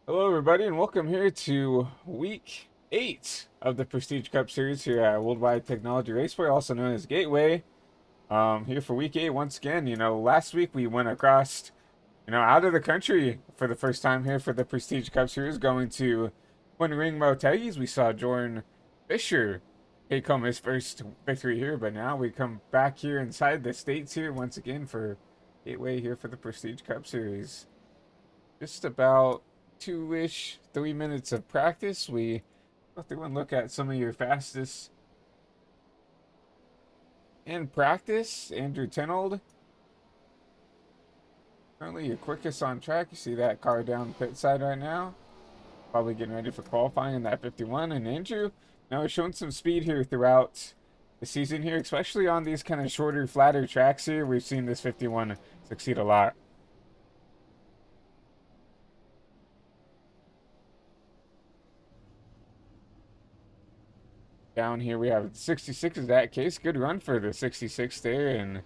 Hello, everybody, and welcome here to week 8 of the Prestige Cup Series here at Worldwide Technology Raceway, also known as Gateway. Here for week 8 once again. Last week we went across, out of the country for the first time here for the Prestige Cup Series, going to Twin Ring Motegi's. We saw Jordan Fisher take home his first victory here, but now we come back here inside the States here once again for Gateway here for the Prestige Cup Series. Just about 2-ish, 3 minutes of practice. We go through and look at some of your fastest in practice. Andrew Tenold, currently your quickest on track. You see that car down pit side right now. Probably getting ready for qualifying in that 51. And Andrew, now he's shown some speed here throughout the season here, especially on these kind of shorter, flatter tracks here. We've seen this 51 succeed a lot. Down here we have 66 is that case. Good run for the 66 there, and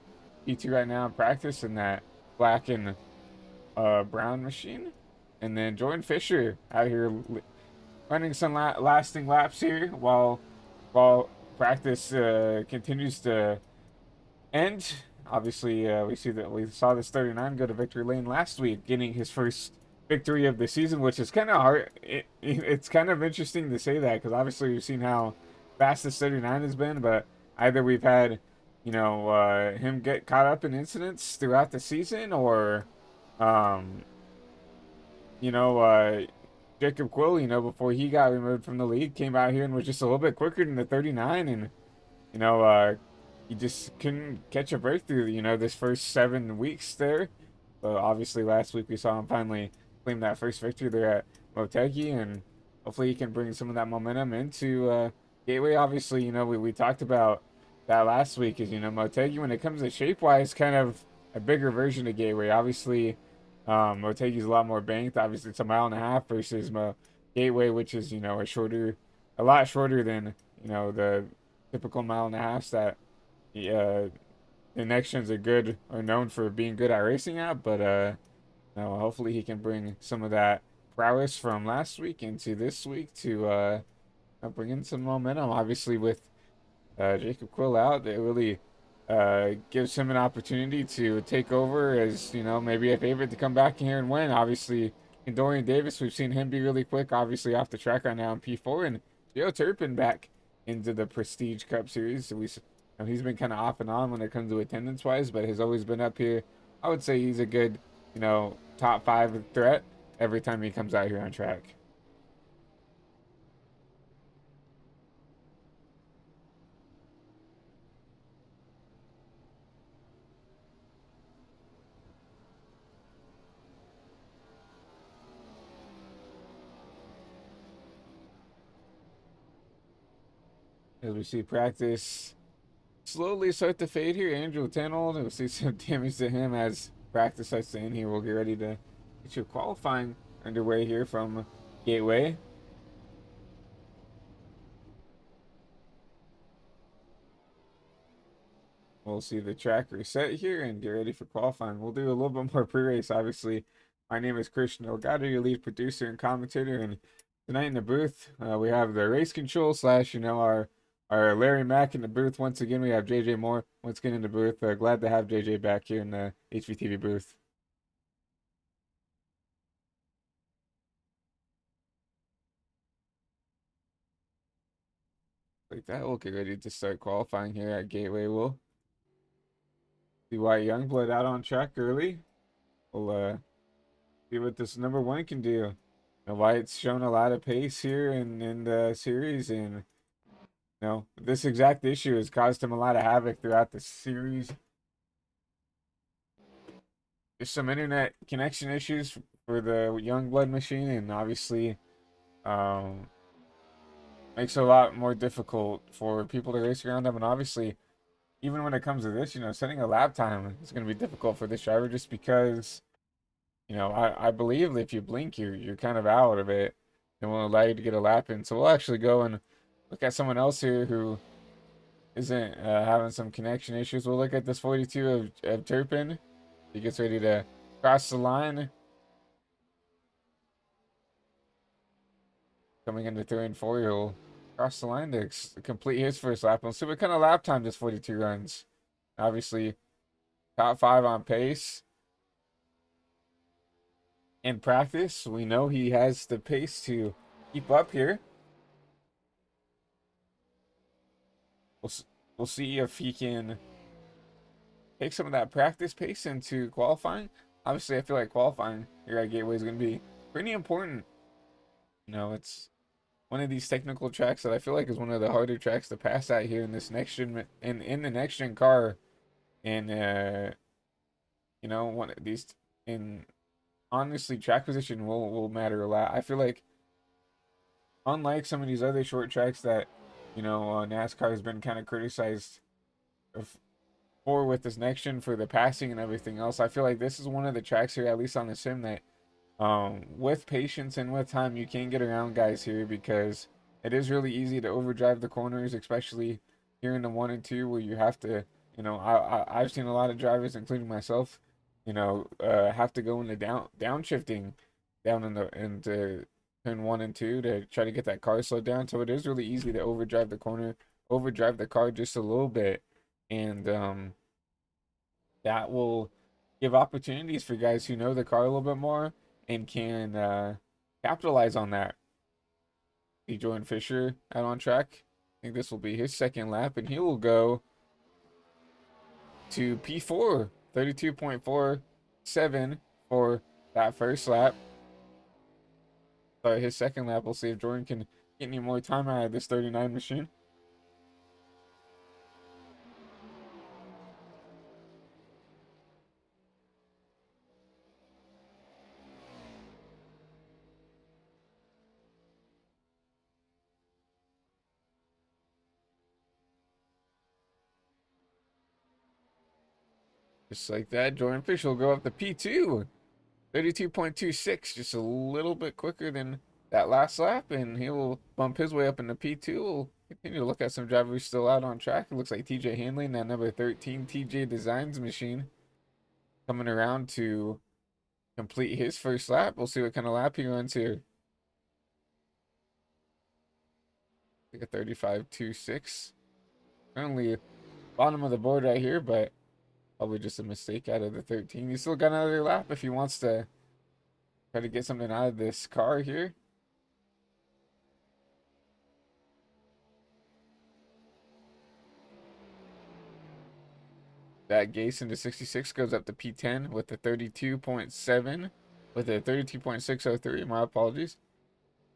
E2 right now in practice in that black and brown machine. And then Jordan Fisher out here running some lasting laps here while practice continues to end. Obviously, we saw this 39 go to victory lane last week, getting his first victory of the season, which is kind of hard. It's kind of interesting to say that because obviously we've seen how fastest 39 has been, but either we've had, him get caught up in incidents throughout the season, or, Jacob Quill, before he got removed from the league, came out here and was just a little bit quicker than the 39, and, he just couldn't catch a breakthrough, this first 7 weeks there. But obviously last week we saw him finally claim that first victory there at Motegi, and hopefully he can bring some of that momentum into, Gateway. Obviously, we talked about that last week. Is Motegi, when it comes to shape wise, kind of a bigger version of Gateway. Obviously, Motegi's a lot more banked. Obviously, it's a mile and a half versus Gateway, which is a lot shorter than the typical mile and a half that the next gens are known for being good at racing at. But hopefully he can bring some of that prowess from last week into this week to bring in some momentum. Obviously, with Jacob Quill out, it really gives him an opportunity to take over as, maybe a favorite to come back here and win. Obviously, in Dorian Davis, we've seen him be really quick, obviously off the track right now in P4, and Joe Turpin back into the Prestige Cup Series. So he's been kind of off and on when it comes to attendance-wise, but has always been up here. I would say he's a good, top 5 threat every time he comes out here on track. As we see practice slowly start to fade here, Andrew Tenold, we'll see some damage to him as practice starts to end here. We'll get ready to get your qualifying underway here from Gateway. We'll see the track reset here and get ready for qualifying. We'll do a little bit more pre-race, obviously. My name is Christian Delgado, your lead producer and commentator, and tonight in the booth, we have the race control slash, our Larry Mack in the booth. Once again, we have JJ Moore once again in the booth. Glad to have JJ back here in the HVTV booth. Like that, we'll get ready to start qualifying here at Gateway. We'll see why Youngblood out on track early. We'll see what this number 1 can do. Wyatt's shown a lot of pace here in the series, and this exact issue has caused him a lot of havoc throughout the series. There's some internet connection issues for the Youngblood machine, and obviously makes it a lot more difficult for people to race around them. And obviously, even when it comes to this, setting a lap time is going to be difficult for this driver, just because I believe if you blink, you're kind of out of it. It won't allow you to get a lap in. So we'll actually go and look at someone else here who isn't having some connection issues. We'll look at this 42 of Turpin. He gets ready to cross the line. Coming into 3 and 4, he'll cross the line to complete his first lap. We'll see what kind of lap time this 42 runs. Obviously, top 5 on pace. In practice, we know he has the pace to keep up here. We'll see if he can take some of that practice pace into qualifying. Obviously, I feel like qualifying here at Gateway is going to be pretty important. You know, it's one of these technical tracks that I feel like is one of the harder tracks to pass at here in this next gen in the next gen car. And you know, one of these in honestly track position will matter a lot. I feel like unlike some of these other short tracks that you know NASCAR has been kind of criticized for with this next gen for the passing and everything else, I feel like this is one of the tracks here, at least on the sim, that with patience and with time you can get around guys here, because it is really easy to overdrive the corners, especially here in the 1 and 2 where you have to, you know, I've seen a lot of drivers, including myself, you know, have to go into downshifting down into turn 1 and 2 to try to get that car slowed down. So it is really easy to overdrive the corner, overdrive the car just a little bit, and that will give opportunities for guys who know the car a little bit more and can capitalize on that. See Jordan Fisher out on track. I think this will be his second lap, and he will go to P4, 32.47 for that first lap. Sorry, his second lap. We'll see if Jordan can get any more time out of this 39 machine. Just like that, Jordan Fisher will go up to P2, 32.26, just a little bit quicker than that last lap, and he will bump his way up into P2. We'll continue to look at some drivers still out on track. It looks like TJ Hanley, that number 13 TJ Designs machine, coming around to complete his first lap. We'll see what kind of lap he runs here. Like a 35.26. Currently bottom of the board right here, but probably just a mistake out of the 13. He's still got another lap if he wants to try to get something out of this car here. That Gase into 66 goes up to P10 with the 32.7, with a 32.603. My apologies.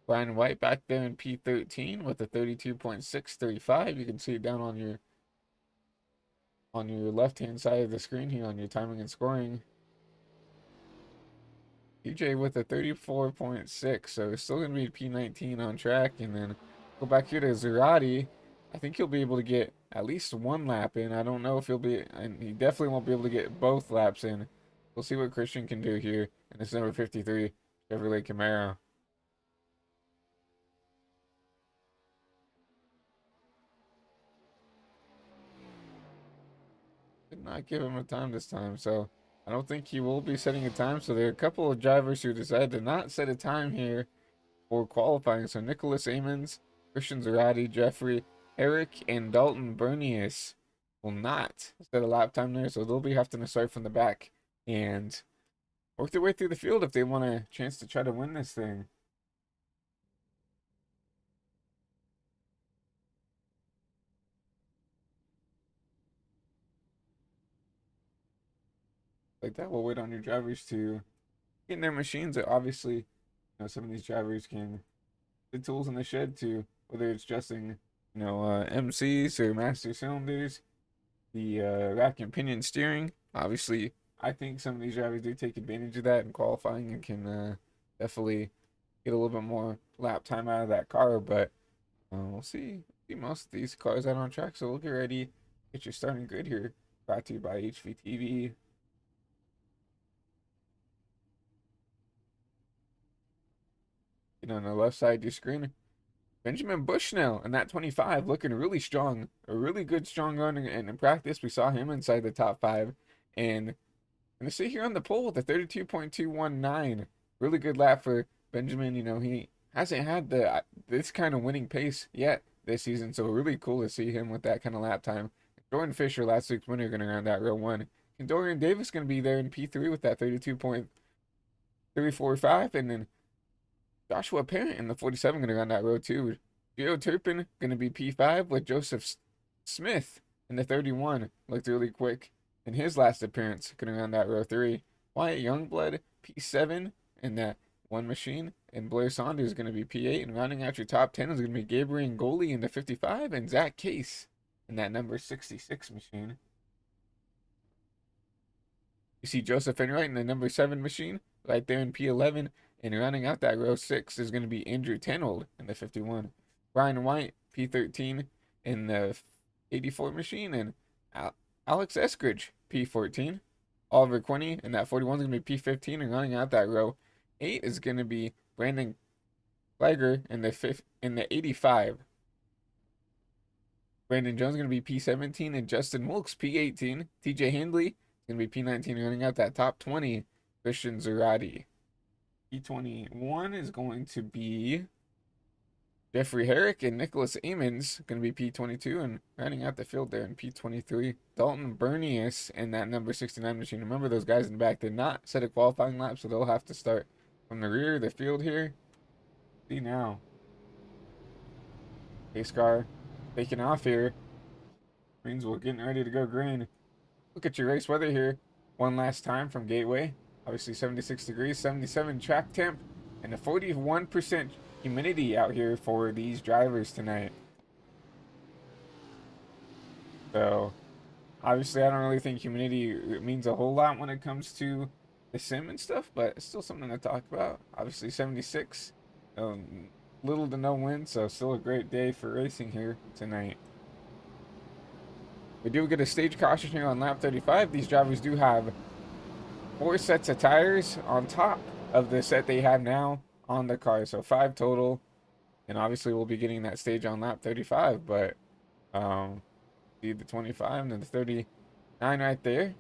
Brian White back there in P13 with a 32.635. You can see it down on your left-hand side of the screen here on your timing and scoring. DJ with a 34.6, so it's still going to be P19 on track. And then go back here to Zerati. I think he'll be able to get at least one lap in. I don't know if he'll be, and he definitely won't be able to get both laps in. We'll see what Christian can do here in this number 53 Chevrolet Camaro. Did not give him a time this time, so I don't think he will be setting a time. So there are a couple of drivers who decided to not set a time here for qualifying. So Nicholas Amons, Christian Zerati, Jeffrey Eric, and Dalton Bernius will not set a lap time there. So they'll be having to start from the back and work their way through the field if they want a chance to try to win this thing. Like that, we'll wait on your drivers to get in their machines. Obviously, you know, some of these drivers can the tools in the shed to, whether it's adjusting, you know, MCs or master cylinders, the rack and pinion steering. Obviously, I think some of these drivers do take advantage of that in qualifying and can definitely get a little bit more lap time out of that car. But we'll see most of these cars out on track. So we'll get ready, get your starting grid here. Brought to you by HVTV. And on the left side of your screen, Benjamin Bushnell in that 25, looking really strong. A really good, strong run. And in practice, we saw him inside the top 5. And gonna sit here on the pole with a 32.219. Really good lap for Benjamin. You know, he hasn't had this kind of winning pace yet this season, so really cool to see him with that kind of lap time. Jordan Fisher, last week's winner, gonna round out row 1. And Dorian Davis gonna be there in P3 with that 32.345, and then Joshua Parent in the 47 gonna round out row 2. Geo Turpin gonna be P5 with Joseph Smith in the 31. Looked really quick in his last appearance, gonna round out row 3. Wyatt Youngblood, P7 in that one machine. And Blair Saunders is going to be P8. And rounding out your top 10 is going to be Gabriel Ngoli in the 55 and Zach Case in that number 66 machine. You see Joseph Enright in the number 7 machine right there in P11. And rounding out that row 6 is going to be Andrew Tenold in the 51. Brian White, P13 in the 84 machine. And Alex Eskridge, P14. Oliver Quinney in that 41 is going to be P15. And rounding out that row 8 is going to be Brandon Flager in the 85. Brandon Jones is going to be P17 and Justin Wilkes P18. TJ Handley is going to be P19 running out that top 20. Christian Zerati. P21 is going to be Jeffrey Herrick and Nicholas Amons going to be P22 and rounding out the field there in P23. Dalton Bernius in that number 69 machine. Remember, those guys in the back did not set a qualifying lap, so they'll have to start from the rear of the field here. See now. Pace car taking off here. Means we're getting ready to go green. Look at your race weather here. One last time from Gateway. Obviously 76 degrees, 77 track temp, and a 41% humidity out here for these drivers tonight. So, obviously I don't really think humidity means a whole lot when it comes to the sim and stuff, but it's still something to talk about. Obviously 76, little to no wind, so still a great day for racing here tonight. We do get a stage caution here on lap 35. These drivers do have 4 sets of tires on top of the set they have now on the car, so 5 total. And obviously we'll be getting that stage on lap 35, but see the 25 and then the 39 right there.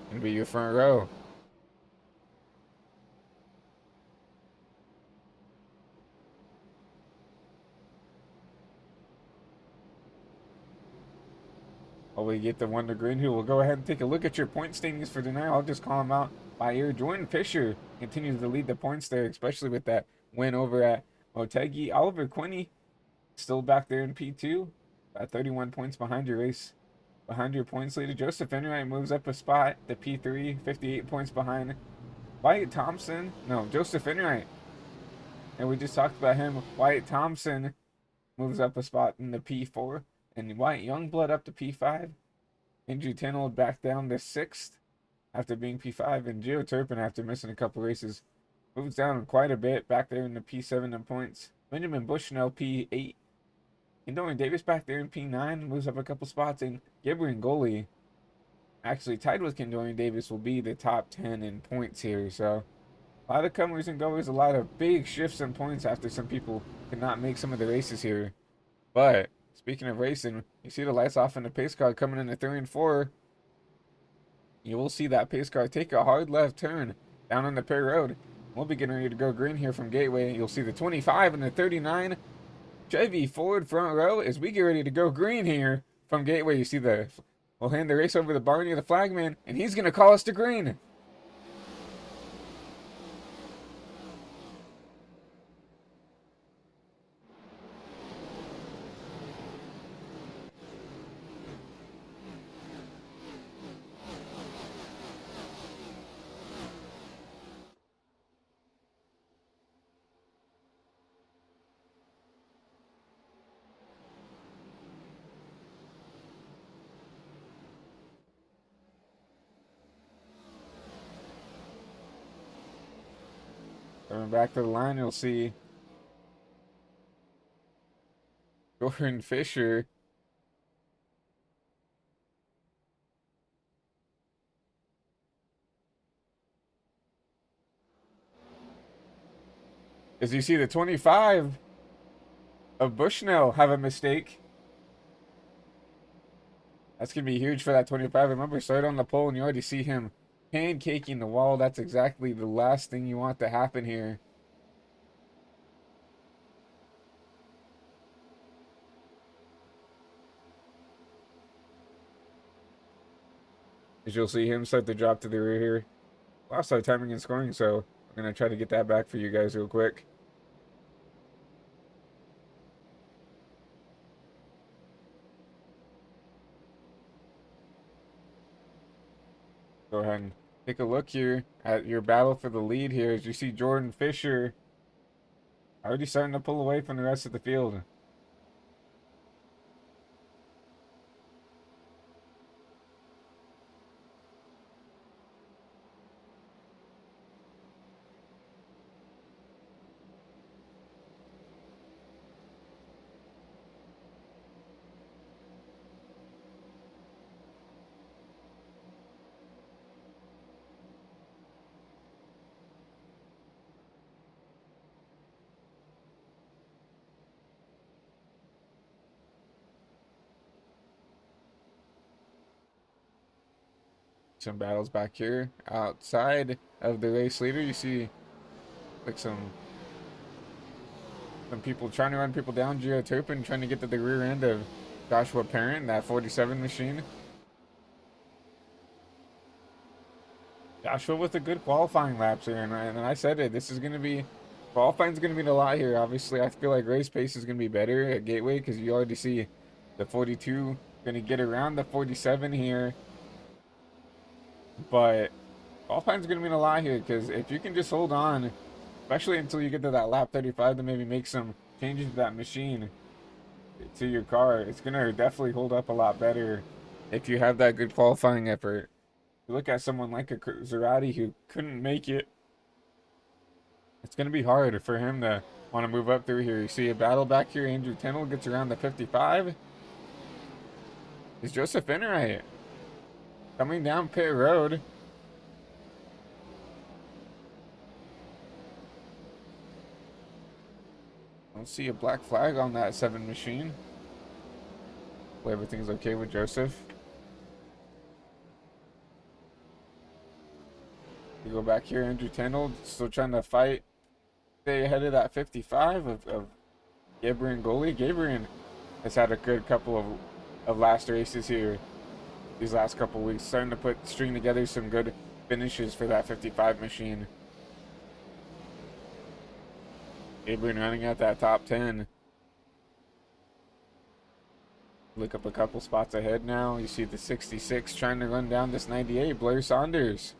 Gonna be your front row. While we get the one to green here, we'll go ahead and take a look at your point standings for tonight. I'll just call them out by ear. Jordan Fisher continues to lead the points there, especially with that win over at Motegi. Oliver Quinney still back there in P2 at 31 points behind your race. Behind your points leader, Joseph Enright moves up a spot to P3, 58 points behind. Wyatt Thompson, no, Joseph Enright. And we just talked about him. Wyatt Thompson moves up a spot in the P4. And Wyatt Youngblood up to P5. Andrew Tenold back down to 6th after being P5. And Geo Turpin, after missing a couple races, moves down quite a bit back there in the P7 in points. Benjamin Bushnell, P8. And Dorian Davis back there in P9, moves up a couple spots. And Gabriel Ngoli, actually tied with Kendorian Davis, will be the top 10 in points here. So a lot of comers and goers, a lot of big shifts in points after some people could not make some of the races here. But speaking of racing, you see the lights off in the pace car coming into 3 and 4. You will see that pace car take a hard left turn down on the Perry Road. We'll be getting ready to go green here from Gateway. You'll see the 25 and the 39 Chevy Ford front row as we get ready to go green here from Gateway. You see we'll hand the race over to Barney, the flagman, and he's going to call us to green. Coming back to the line, you'll see Jordan Fisher. As you see the 25 of Bushnell have a mistake. That's going to be huge for that 25. Remember, start on the pole and you already see him pancaking the wall. That's exactly the last thing you want to happen here. As you'll see him start to drop to the rear here. Lost our timing and scoring, so I'm going to try to get that back for you guys real quick. Go ahead and take a look here at your battle for the lead here. As you see Jordan Fisher already starting to pull away from the rest of the field. Some battles back here outside of the race leader. You see like some people trying to run people down. Gio Turpin trying to get to the rear end of Joshua Parent, that 47 machine. Joshua with a good qualifying laps here, and I said it. This is going to be qualifying's going to be a lot here. Obviously, I feel like race pace is going to be better at Gateway because you already see the 42 going to get around the 47 here. But qualifying's going to mean a lot here because if you can just hold on, especially until you get to that lap 35, to maybe make some changes to that machine, to your car, it's going to definitely hold up a lot better if you have that good qualifying effort. You look at someone like a Zerati who couldn't make it, it's going to be hard for him to want to move up through here. You see a battle back here. Andrew Tennell gets around the 55. Is Joseph Enright coming down pit road? I don't see a black flag on that 7 machine. Hopefully everything's okay with Joseph. We go back here, Andrew Tennell still trying to fight, stay ahead of that 55 of Gabriel Goli. Gabriel has had a good couple of last races here these last couple weeks, starting to string together some good finishes for that 55 machine. Gabriel running at that top 10. Look up a couple spots ahead now. You see the 66 trying to run down this 98, Blair Saunders.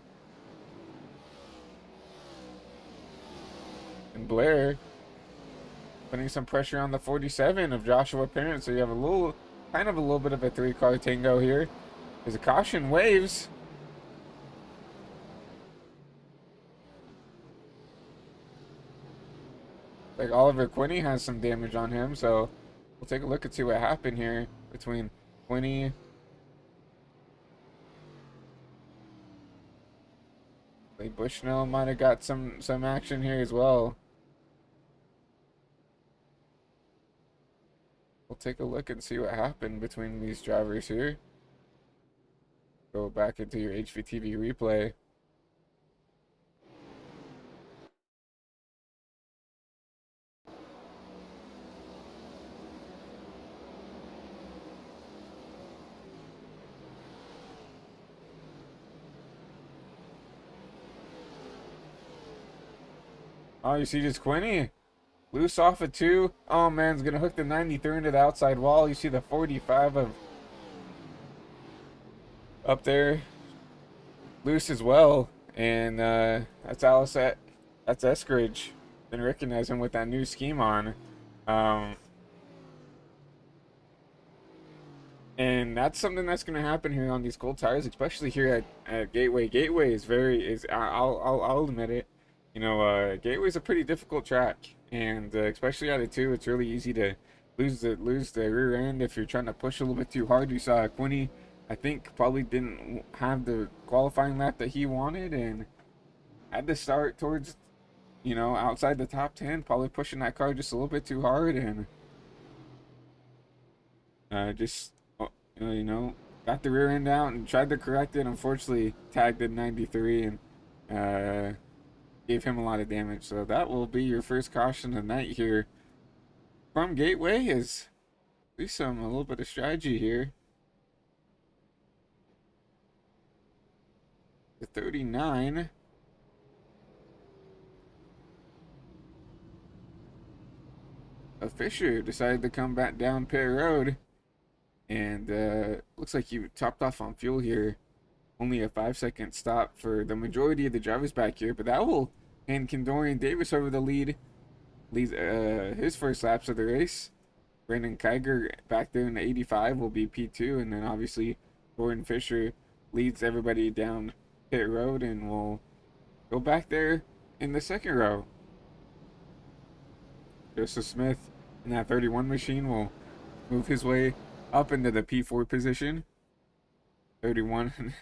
And Blair putting some pressure on the 47 of Joshua Parent. So you have kind of a little bit of a 3-car tango here. There's a caution waves. Like Oliver Quinney has some damage on him, so we'll take a look and see what happened here between Quinney. Like Bushnell might have got some action here as well. We'll take a look and see what happened between these drivers here. Go back into your HVTV replay. Oh, you see just Quinney loose off of 2. Oh man, it's gonna hook the 93 into the outside wall. You see the 45 of up there loose as well, and that's that's Eskridge. Didn't recognize him with that new scheme on, and that's something that's going to happen here on these cold tires, especially here at Gateway. Gateway is I'll admit it, you know, Gateway's a pretty difficult track, and especially out of 2, it's really easy to lose the rear end if you're trying to push a little bit too hard. You saw Quinney, I think, probably didn't have the qualifying lap that he wanted and had to start towards you know, outside the top 10, probably pushing that car just a little bit too hard, and just, you know, got the rear end out and tried to correct it. Unfortunately, tagged at 93 and gave him a lot of damage. So that will be your first caution of the night here from Gateway. Is at least a little bit of strategy here. The 39. A Fisher decided to come back down pit road, and looks like he topped off on fuel here. Only a 5-second stop for the majority of the drivers back here, but that will hand Kendorian Davis over the leads his first laps of the race. Brandon Kiger back there in the 85 will be P2, and then obviously Gordon Fisher leads everybody down pit road and will go back there in the second row. Joseph Smith in that 31 machine will move his way up into the P4 position. 31 and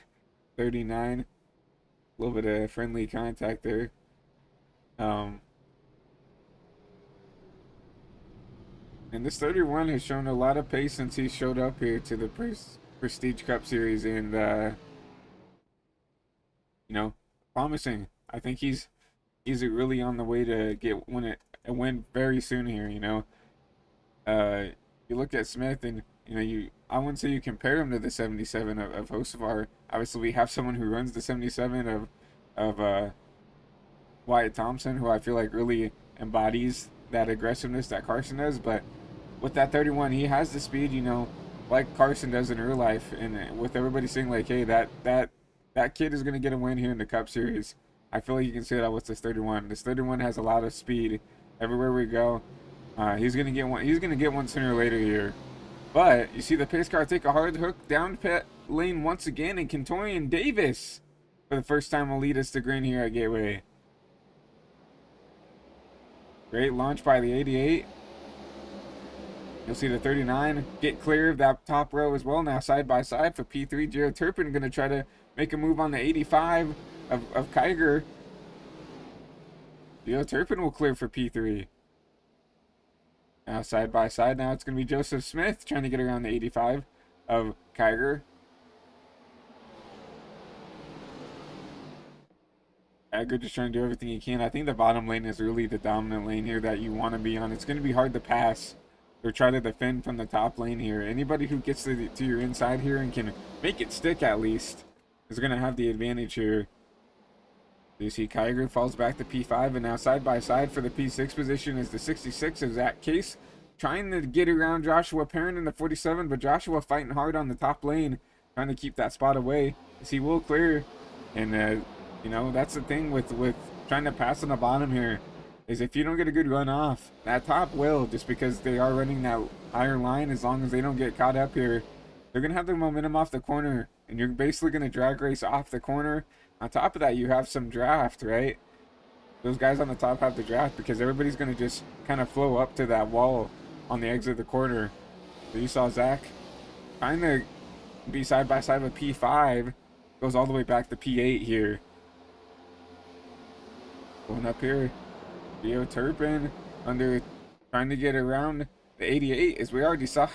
39. A little bit of friendly contact there. And this 31 has shown a lot of pace since he showed up here to the Prestige Cup Series, and you know, promising. I think he's really on the way to get a win very soon here. You know, you look at Smith, and you know, I wouldn't say you compare him to the 77 of Hocevar. Obviously, we have someone who runs the 77 of Wyatt Thompson, who I feel like really embodies that aggressiveness that Carson does. But with that 31, he has the speed, you know, like Carson does in real life. And with everybody saying like, hey, that kid is gonna get a win here in the Cup Series, I feel like you can say that with this 31. This 31 has a lot of speed everywhere we go. He's gonna get one. He's gonna get one sooner or later here. But you see the pace car take a hard hook down pit lane once again, and Kentorian Davis for the first time will lead us to green here at Gateway. Great launch by the 88. You'll see the 39 get clear of that top row as well. Now side by side for P3. Jared Turpin going to try to make a move on the 85 of Kiger. Jared Turpin will clear for P3. Now side by side. Now it's going to be Joseph Smith trying to get around the 85 of Kiger. Kiger just trying to do everything he can. I think the bottom lane is really the dominant lane here that you want to be on. It's going to be hard to pass or try to defend from the top lane here. Anybody who gets to your inside here and can make it stick at least is going to have the advantage here. You see Kiger falls back to P5, and now side by side for the P6 position is the 66 of Zach Case, trying to get around Joshua Perrin in the 47, but Joshua fighting hard on the top lane, trying to keep that spot away, as he will clear. And you know, that's the thing with trying to pass on the bottom here, is if you don't get a good run off, that top will, just because they are running that higher line, as long as they don't get caught up here, they're going to have the momentum off the corner, and you're basically going to drag race off the corner. On top of that, you have some draft, right? Those guys on the top have the draft because everybody's going to just kind of flow up to that wall on the exit of the corner. So you saw Zach trying to be side by side with P5, goes all the way back to P8 here. Going up here, Theo Turpin trying to get around the 88, as we already saw.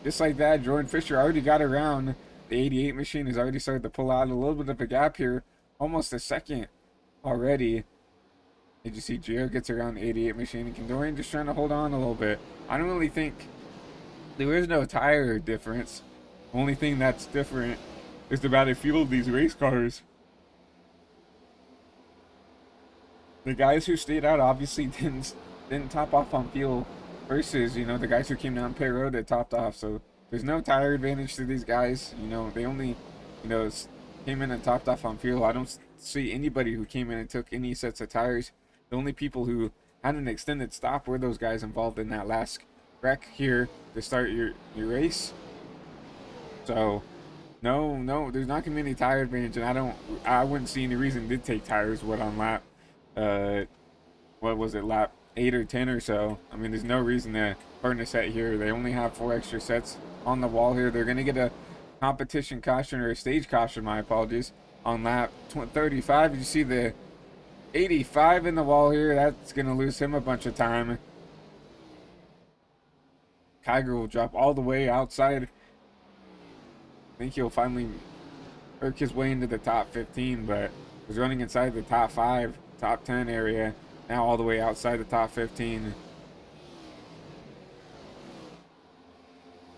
Just like that, Jordan Fisher already got around. The 88 machine has already started to pull out a little bit of a gap here, almost a second already. Did you see Gio gets around the 88 machine, and Kendorian just trying to hold on a little bit. I don't really think there is no tire difference. Only thing that's different is the battlefield of these race cars. The guys who stayed out obviously didn't top off on fuel versus, you know, the guys who came down pit road that topped off. So there's no tire advantage to these guys. You know, they only, you know, came in and topped off on fuel. I don't see anybody who came in and took any sets of tires. The only people who had an extended stop were those guys involved in that last wreck here to start your race. So no, there's not gonna be any tire advantage, and I wouldn't see any reason to take tires on lap what was it, lap 8 or 10 or so. I mean, there's no reason to burn a set here. They only have 4 extra sets on the wall here. They're gonna get a competition caution, or a stage caution, my apologies, on lap 35. You see the 85 in the wall here. That's going to lose him a bunch of time. Kiger will drop all the way outside. I think he'll finally work his way into the top 15, but was running inside the top 5, top 10 area. Now all the way outside the top 15.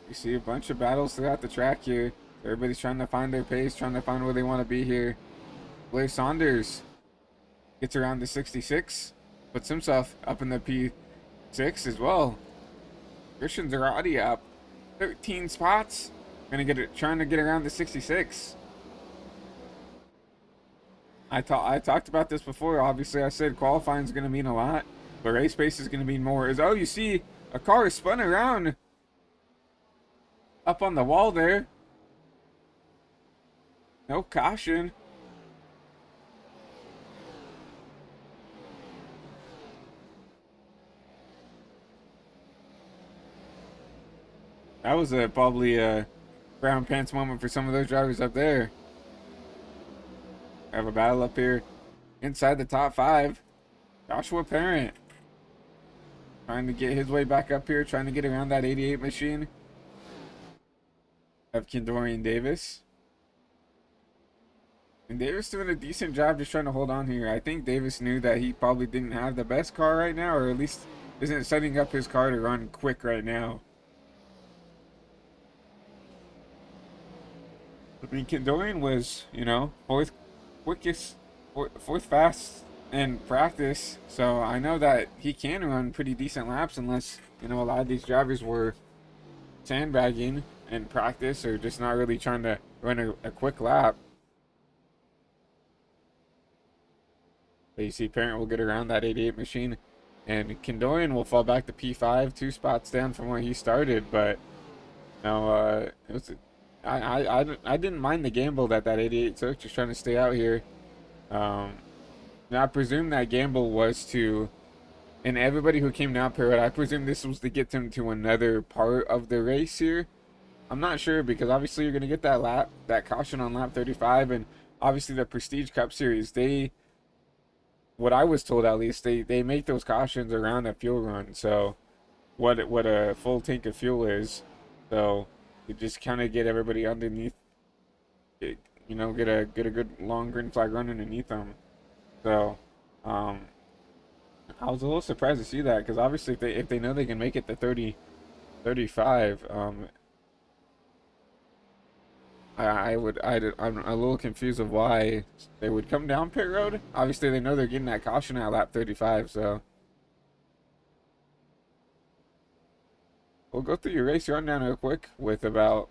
You see a bunch of battles throughout the track here. Everybody's trying to find their pace, trying to find where they want to be here. Blair Saunders gets around the 66, puts himself up in the P6 as well. Christian Zarate up 13 spots. Trying to get around the 66. I talked about this before. Obviously, I said qualifying is going to mean a lot, but race pace is going to mean more. Oh, you see a car spun around up on the wall there. No caution. That was probably a brown pants moment for some of those drivers up there. Have a battle up here inside the top 5. Joshua Parent trying to get his way back up here, trying to get around that 88 machine. Have Kendorian Davis. And Davis doing a decent job just trying to hold on here. I think Davis knew that he probably didn't have the best car right now, or at least isn't setting up his car to run quick right now. I mean, Kendorian was, you know, fourth fast in practice, so I know that he can run pretty decent laps unless, you know, a lot of these drivers were sandbagging in practice or just not really trying to run a quick lap. But you see Parent will get around that 88 machine, and Kendorian will fall back to P5, 2 spots down from where he started, but no, it was I didn't mind the gamble that 88 took, just trying to stay out here. Now I presume that gamble was to, and everybody who came down Parrot, I presume this was to get them to another part of the race here. I'm not sure, because obviously you're going to get that caution on lap 35, and obviously the Prestige Cup Series, what I was told at least, they make those cautions around a fuel run, so what a full tank of fuel is, so you just kind of get everybody underneath, you know, get a good long green flag run underneath them. So I was a little surprised to see that, because obviously if they know they can make it to 35, I'm a little confused of why they would come down pit road. Obviously they know they're getting that caution at lap 35, so we'll go through your race rundown real quick with about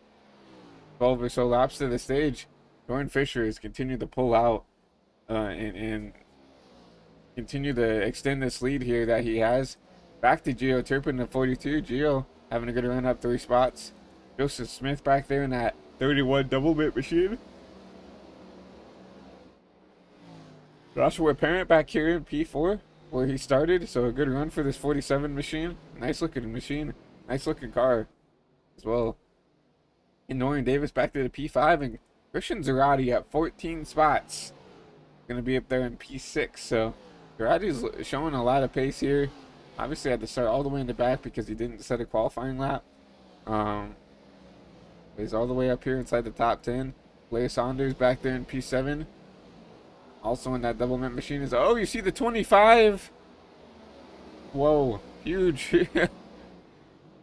12 or so laps to the stage. Jordan Fisher has continued to pull out and continue to extend this lead here that he has. Back to Gio Turpin at 42. Gio having a good run up 3 spots. Joseph Smith back there in that 31 double bit machine. Joshua Parent back here in P4 where he started. So a good run for this 47 machine. Nice looking machine. Nice looking car as well. And Norian Davis back to the P5, and Christian Zarate at 14 spots. Going to be up there in P6. So Zarate's showing a lot of pace here. Obviously had to start all the way in the back because he didn't set a qualifying lap. He's all the way up here inside the top 10. Blair Saunders back there in P7. Also in that double mint machine is, oh, you see the 25. Whoa, huge.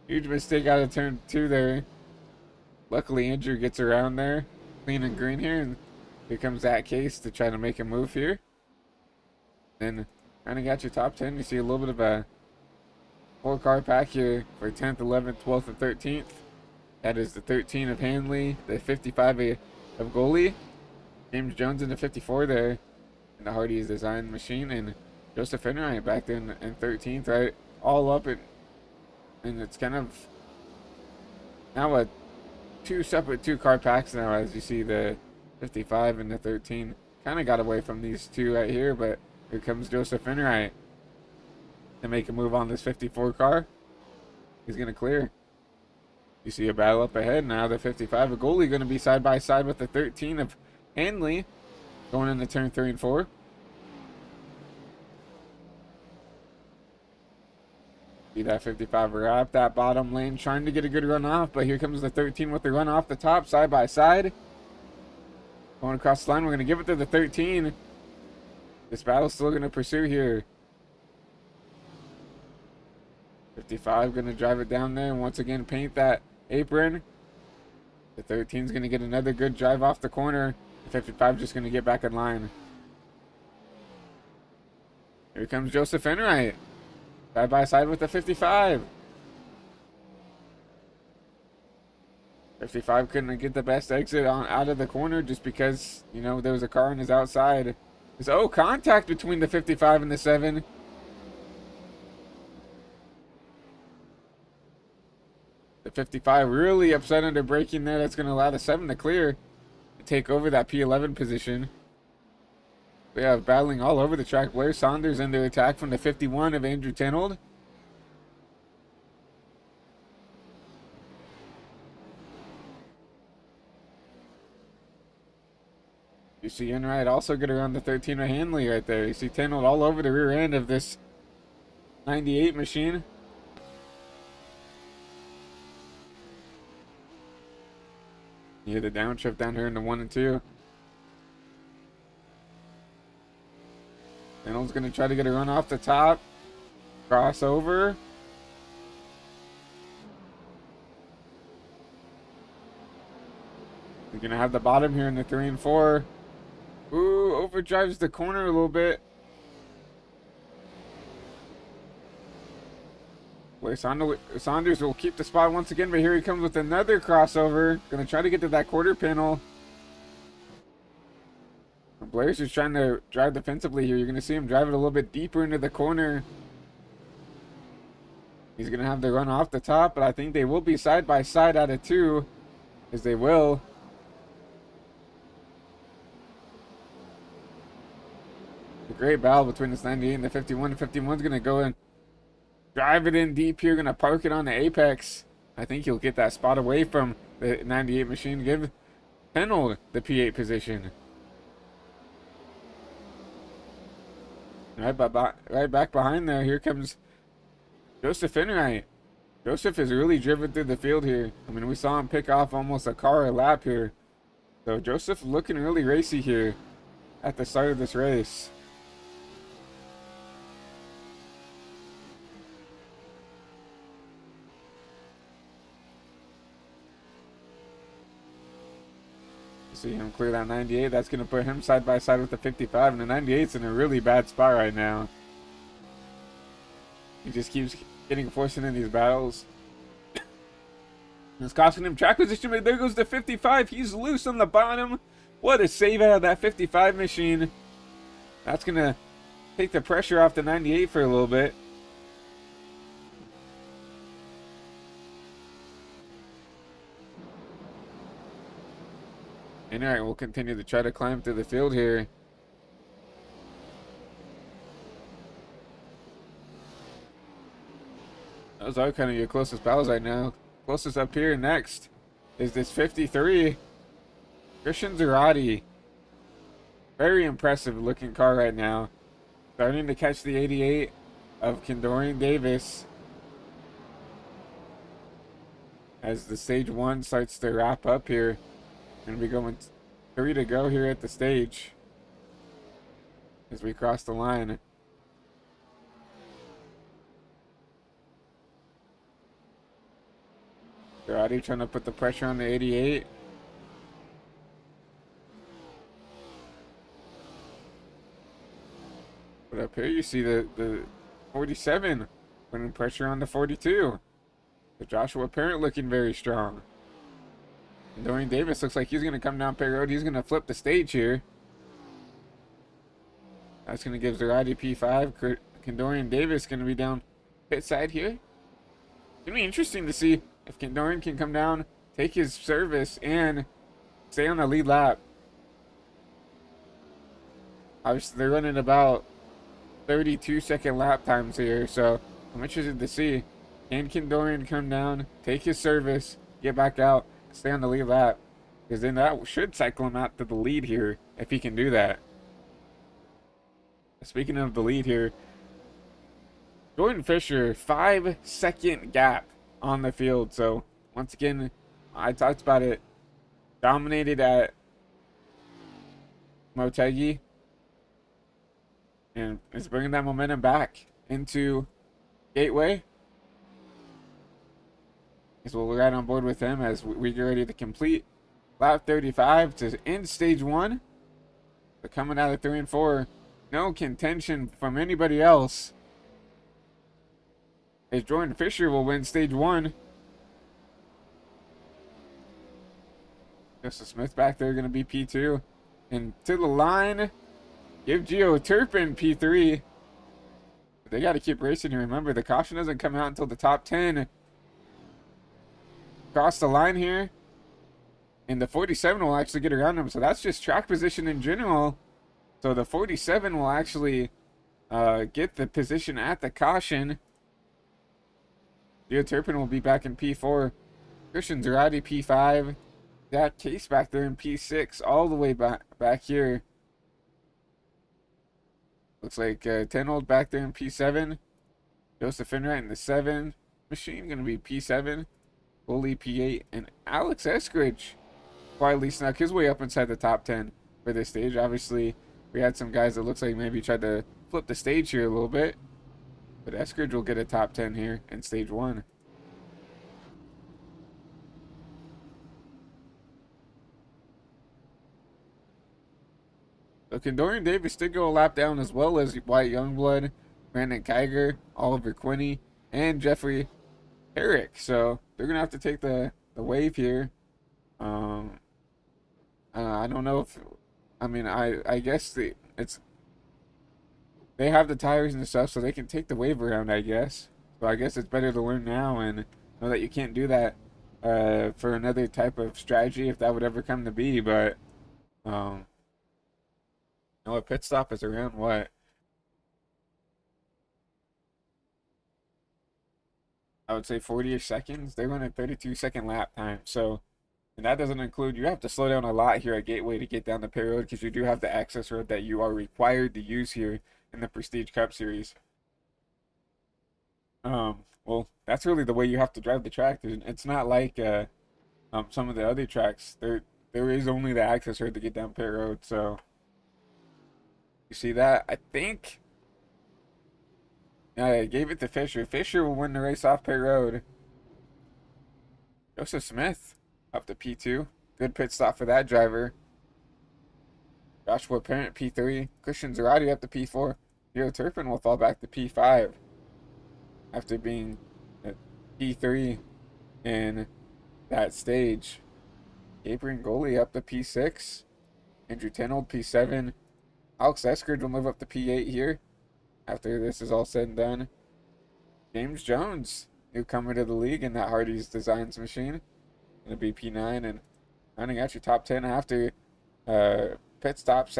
Huge mistake out of turn 2 there. Luckily, Andrew gets around there, clean and green here, and here comes that case to try to make a move here. Then, kind of got your top 10. You see a little bit of a 4-car pack here for 10th, 11th, 12th, and 13th. That is the 13 of Hanley, the 55 of Goalie, James Jones in the 54 there, and the Hardy's design machine, and Joseph Enright back there in 13th, right? All up at. And it's kind of now 2 separate 2-car packs now, as you see the 55 and the 13. Kind of got away from these 2 right here, but here comes Joseph Enright to make a move on this 54 car. He's going to clear. You see a battle up ahead now. The 55 of Goalie going to be side by side with the 13 of Hanley going into turn 3 and 4. See that 55 wrap that bottom lane, trying to get a good run off, but here comes the 13 with the run off the top, side by side. Going across the line, we're going to give it to the 13. This battle's still going to pursue here. 55 going to drive it down there and once again paint that apron. The 13's going to get another good drive off the corner. The 55 just going to get back in line. Here comes Joseph Enright. Side by side with the 55. 55 couldn't get the best exit on out of the corner just because, you know, there was a car on his outside. There's contact between the 55 and the 7. The 55 really upset under braking there. That's going to allow the 7 to clear to take over that P11 position. We have battling all over the track. Blair Saunders under attack from the 51 of Andrew Tenold. You see Enright also get around the 13 of Hanley right there. You see Tenold all over the rear end of this 98 machine. You hear the downshift down here in the 1 and 2. Tenold's going to try to get a run off the top. Crossover. We're going to have the bottom here in the 3 and 4. Ooh, overdrives the corner a little bit. Blair Saunders will keep the spot once again, but here he comes with another crossover. Going to try to get to that quarter panel. Blair's just trying to drive defensively here. You're going to see him drive it a little bit deeper into the corner. He's going to have the run off the top, but I think they will be side by side out of 2, as they will. A great battle between this 98 and the 51. The 51's going to go and drive it in deep here. Going to park it on the apex. I think he'll get that spot away from the 98 machine. Give Tenold the P8 position. Right back behind there. Here comes Joseph Enright. Joseph has really driven through the field here. I mean, we saw him pick off almost a car a lap here. So Joseph looking really racy here at the start of this race. See him clear that 98. That's going to put him side by side with the 55. And the 98's in a really bad spot right now. He just keeps getting forced into these battles. It's costing him track position, but there goes the 55. He's loose on the bottom. What a save out of that 55 machine. That's going to take the pressure off the 98 for a little bit. Enright will continue to try to climb through the field here. Those are kind of your closest battles right now. Closest up here next is this 53. Christian Zerati. Very impressive looking car right now. Starting to catch the 88 of Kendorian Davis. As the stage 1 starts to wrap up here. And we going 3 to go here at the stage as we cross the line. Zerati trying to put the pressure on the 88. But up here you see the 47 putting pressure on the 42. The Joshua Parent looking very strong. Dorian Davis looks like he's going to come down pit road. He's going to flip the stage here. That's going to give Zerati P5. Kendorian Davis going to be down pit side here. It's going to be interesting to see if Kendorian can come down, take his service, and stay on the lead lap. Obviously, they're running about 32-second lap times here, so I'm interested to see. Can Kendorian come down, take his service, get back out, stay on the lead lap, because then that should cycle him out to the lead here if he can do that. Speaking of the lead here, Jordan Fisher, 5-second gap on the field. So once again, I talked about it. Dominated at Motegi, and is bringing that momentum back into Gateway. So we're right on board with him as we get ready to complete lap 35 to end stage 1. But coming out of 3 and 4, no contention from anybody else, as Jordan Fisher will win stage 1. Joseph Smith back there going to be P2. And to the line, give Gio Turpin P3. But they got to keep racing here. Remember, the caution doesn't come out until the top 10. Cross the line here. And the 47 will actually get around him. So that's just track position in general. So the 47 will actually get the position at the caution. Gio Turpin will be back in P4. Christian Zerati P5. That Case back there in P6, all the way back here. Looks like 10-old back there in P7. Joseph Finwright in the 7 machine, going to be P7. Bully P8. And Alex Eskridge quietly snuck his way up inside the top 10 for this stage. Obviously, we had some guys that looks like maybe tried to flip the stage here a little bit. But Eskridge will get a top 10 here in stage 1. So Kendorian Davis did go a lap down, as well as Wyatt Youngblood, Brandon Kiger, Oliver Quinney, and Jeffrey Herrick. So they're going to have to take the wave here. I don't know if... I mean, I guess they have the tires and stuff, so they can take the wave around, I guess. So I guess it's better to learn now and know that you can't do that for another type of strategy if that would ever come to be. But... no, a pit stop is around what? I would say 40-ish seconds. They run a 32-second lap time. So, and that doesn't include, you have to slow down a lot here at Gateway to get down the pit road, because you do have the access road that you are required to use here in the Prestige Cup Series. Well, that's really the way you have to drive the track. It's not like some of the other tracks. There is only the access road to get down pit road. So you see that? I think I gave it to Fisher. Fisher will win the race off pit road. Joseph Smith up to P2. Good pit stop for that driver. Joshua Parent P3. Christian Zerati up to P4. Gio Turpin will fall back to P5 after being at P3 in that stage. Gabriel Goli up to P6. Andrew Tenold P7. Alex Eskridge will move up to P8 here after this is all said and done. James Jones, newcomer to the league in that Hardy's Designs machine, going to be P9, and running out your top 10 after pit stops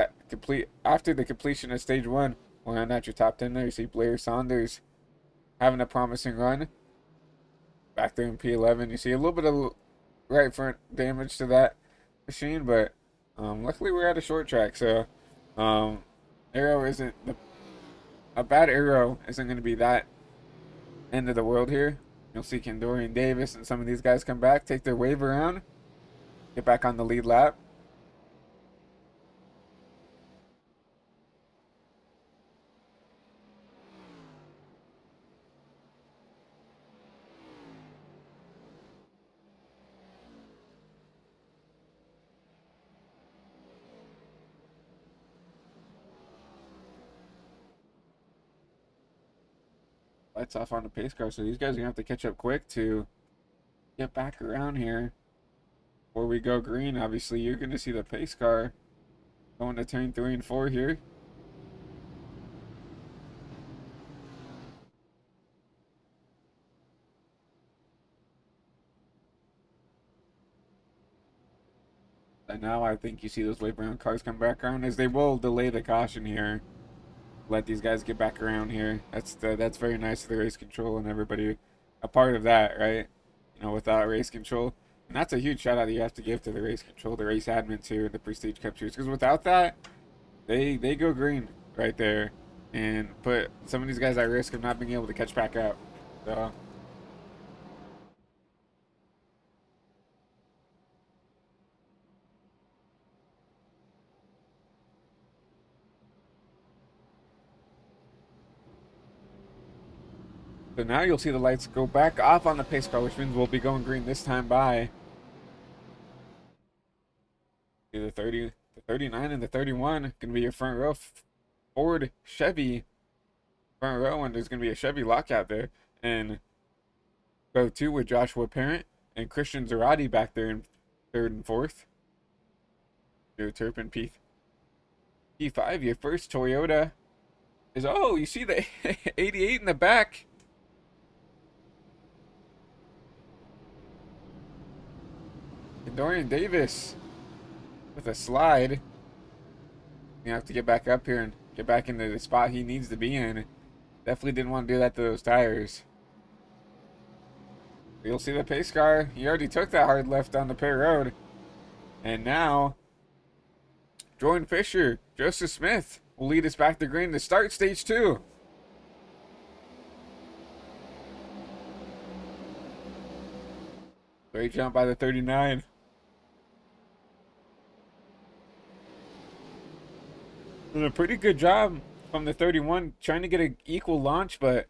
after the completion of stage 1. We'll round out your top 10 there. You see Blair Saunders having a promising run back there in P11. You see a little bit of right front damage to that machine, but luckily we're at a short track, so arrow isn't a bad arrow isn't going to be that end of the world here. You'll see Kendorian Davis and some of these guys come back, take their wave around, get back on the lead lap. Lights off on the pace car, so these guys are gonna have to catch up quick to get back around here before we go green. Obviously, you're gonna see the pace car going to turn 3 and 4 here. And now I think you see those wave around cars come back around, as they will delay the caution here. Let these guys get back around here. That's very nice of the race control and everybody a part of that, right? You know, without race control, and that's a huge shout out that you have to give to the race control, the race admins here in the Prestige Cup Series, because without that, they go green right there, and put some of these guys at risk of not being able to catch back up. So. So now you'll see the lights go back off on the pace car, which means we'll be going green this time by the 30, the 39, and the 31. Gonna be your front row Ford Chevy front row, and there's gonna be a Chevy lockout there. And row 2 with Joshua Parent and Christian Zarate back there in 3rd and 4th. Your Turpin P5, your first Toyota is, oh, you see the 88 in the back. And Dorian Davis with a slide. You have to get back up here and get back into the spot he needs to be in. Definitely didn't want to do that to those tires. You'll see the pace car. He already took that hard left down the pit road. And now, Jordan Fisher, Joseph Smith will lead us back to green to start stage 2. Great jump by the 39. And a pretty good job from the 31, trying to get an equal launch, but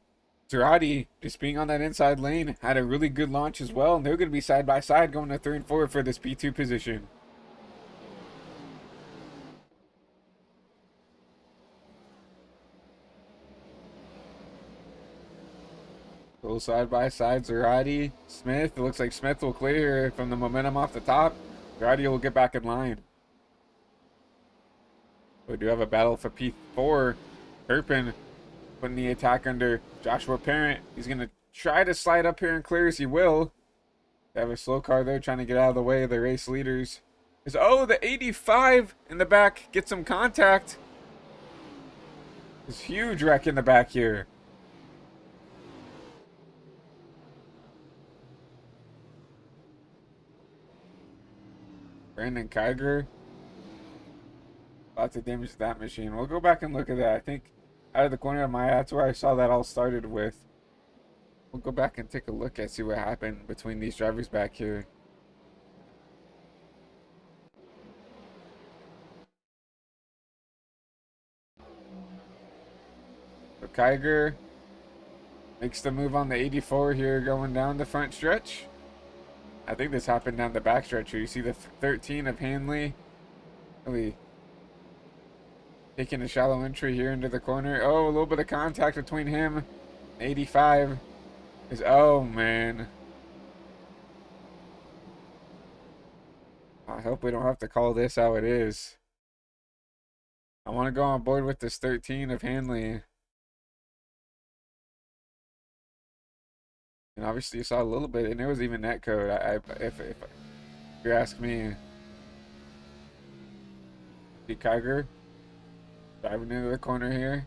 Zarate, just being on that inside lane, had a really good launch as well, and they're going to be side by side going to 3 and 4 for this P2 position. Go side by side, Zarate, Smith. It looks like Smith will clear here from the momentum off the top. Zarate will get back in line. We do have a battle for P4. Turpin putting the attack under Joshua Parent. He's going to try to slide up here and clear as he will. They have a slow car there trying to get out of the way of the race leaders. Oh, the 85 in the back gets some contact. This huge wreck in the back here. Brandon Kiger. Lots of damage to that machine. We'll go back and look at that. I think out of the corner of my eye, that's where I saw that all started with. We'll go back and take a look and see what happened between these drivers back here. So Kiger makes the move on the 84 here going down the front stretch. I think this happened down the back stretch here. You see the 13 of Hanley really taking a shallow entry here into the corner. Oh, a little bit of contact between him. 85 is, oh man. I hope we don't have to call this how it is. I want to go on board with this 13 of Hanley. And obviously you saw a little bit, and there was even net code. If you ask me. See Kiger driving into the corner here.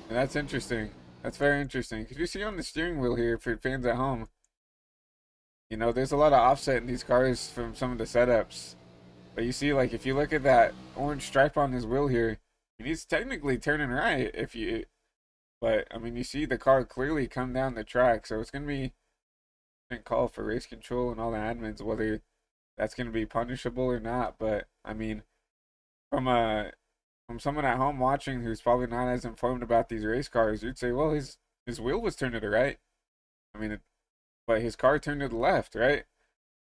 And that's interesting. That's very interesting. Because you see on the steering wheel here, for fans at home, you know, there's a lot of offset in these cars from some of the setups. But you see, like, if you look at that orange stripe on his wheel here, he's technically turning right if you... But, I mean, you see the car clearly come down the track. So it's going to be a call for race control and all the admins, whether that's going to be punishable or not. But, I mean, from someone at home watching who's probably not as informed about these race cars, you'd say, well, his wheel was turned to the right. I mean, but his car turned to the left, right?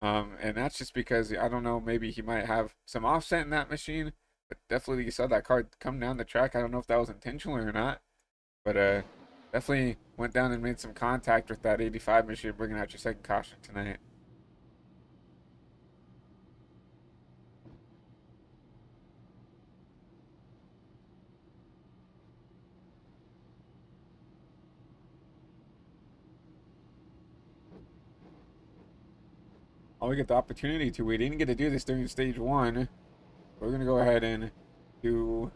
And that's just because, I don't know, maybe he might have some offset in that machine. But definitely you saw that car come down the track. I don't know if that was intentional or not. But definitely went down and made some contact with that 85 machine, bringing out your second caution tonight. We get the opportunity to. We didn't get to do this during stage 1. We're going to go ahead and do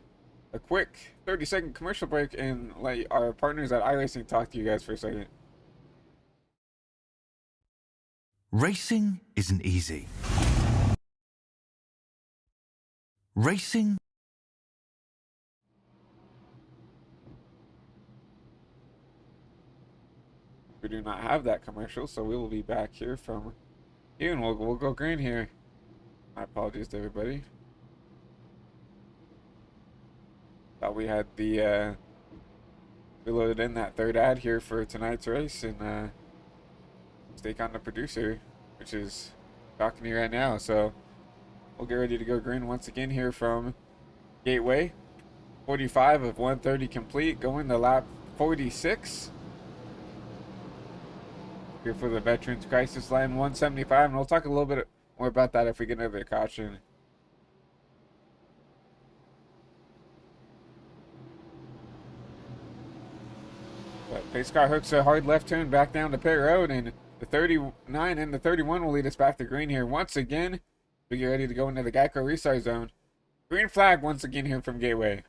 a quick 30-second commercial break and let our partners at iRacing talk to you guys for a second. Racing isn't easy. Racing. We do not have that commercial, so we will be back here from here, and we'll go green here. My apologies to everybody. Thought we had the we loaded in that third ad here for tonight's race, and mistake on the producer, which is talking to you right now. So we'll get ready to go green once again here from Gateway. 45 of 130 complete, going to lap 46. Here for the Veterans Crisis Line 175, and we'll talk a little bit more about that if we get another caution. But pace car hooks a hard left turn back down to pit road, and the 39 and the 31 will lead us back to green here once again. We get ready to go into the Geico restart zone. Green flag once again here from Gateway.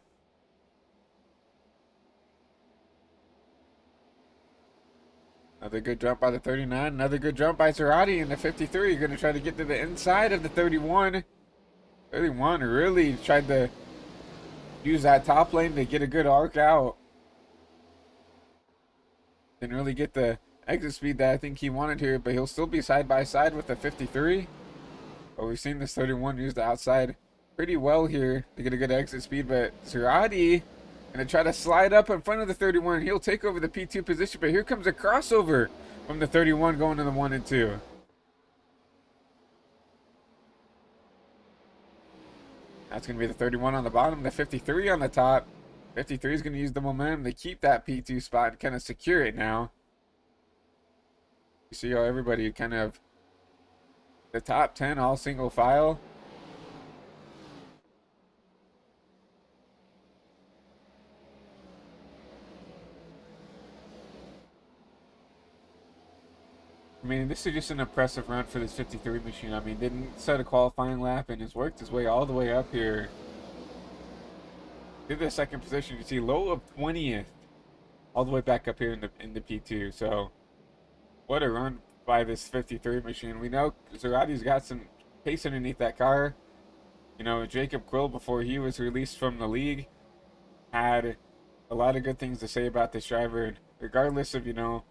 Another good jump by the 39. Another good jump by Zerati in the 53. You're going to try to get to the inside of the 31. 31 really tried to use that top lane to get a good arc out. Didn't really get the exit speed that I think he wanted here, but he'll still be side by side with the 53. But we've seen this 31 use the outside pretty well here to get a good exit speed. But Zerati going to try to slide up in front of the 31. He'll take over the P2 position, but here comes a crossover from the 31 going to the 1 and 2. That's going to be the 31 on the bottom, the 53 on the top. 53 is going to use the momentum to keep that P2 spot and kind of secure it now. You see how everybody kind of, the top 10 all single file. I mean, this is just an impressive run for this 53 machine. I mean, didn't set a qualifying lap and has worked his way all the way up here. Did the second position. You see low of 20th, all the way back up here in the P2. So, what a run by this 53 machine. We know Zerati's got some pace underneath that car. You know, Jacob Quill, before he was released from the league, had a lot of good things to say about this driver. And regardless of, you know,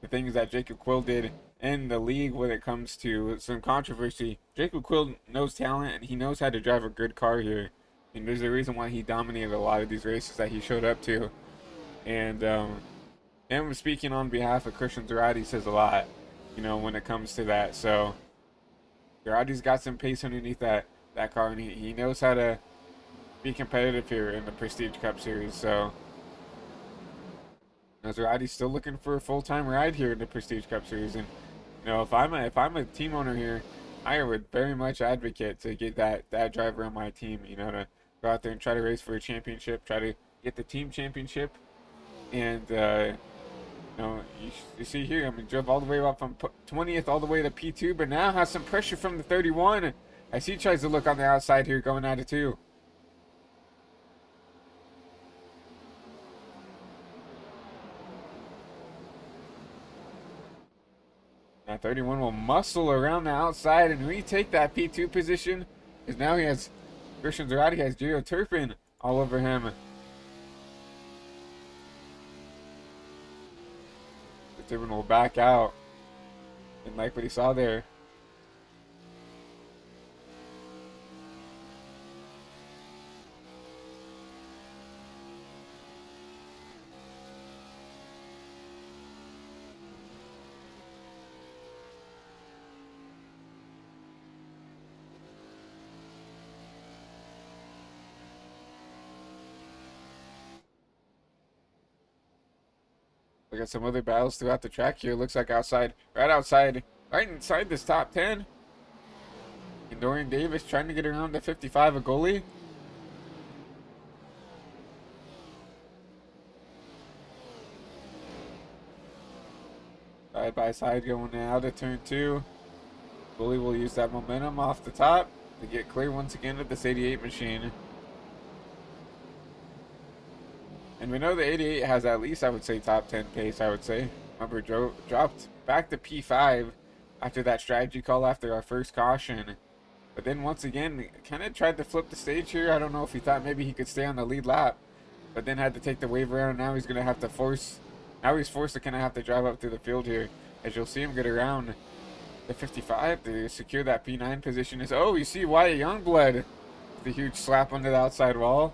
the things that Jacob Quill did in the league when it comes to some controversy, Jacob Quill knows talent and he knows how to drive a good car here. And there's a reason why he dominated a lot of these races that he showed up to. And him speaking on behalf of Christian Zerati says a lot, you know, when it comes to that. So Zerati's got some pace underneath that car, and he knows how to be competitive here in the Prestige Cup Series. So Zerati's still looking for a full-time ride here in the Prestige Cup Series. And you know, if I'm a team owner here, I would very much advocate to get that driver on my team, you know, to go out there and try to race for a championship, try to get the team championship. And you know, you see here, I mean, drove all the way up from 20th all the way to P2, but now has some pressure from the 31 as he tries to look on the outside here going out of 2. Now 31 will muscle around the outside and retake that P2 position, because now he has Christian Zerati has Gio Turpin all over him. Turpin will back out, and like what he saw there. Look at some other battles throughout the track here. Looks like outside, right inside this top 10. And Dorian Davis trying to get around to 55, a goalie. Side by side going out of turn 2. Goalie will use that momentum off the top to get clear once again of this 88 machine. And we know the 88 has at least, I would say, top 10 pace, I would say. Remember, dropped back to P5 after that strategy call after our first caution. But then once again, kind of tried to flip the stage here. I don't know if he thought maybe he could stay on the lead lap, but then had to take the wave around. Now he's going to have to force, now he's forced to kind of have to drive up through the field here, as you'll see him get around the 55 to secure that P9 position. Is, oh, you see Wyatt Youngblood with the huge slap under the outside wall.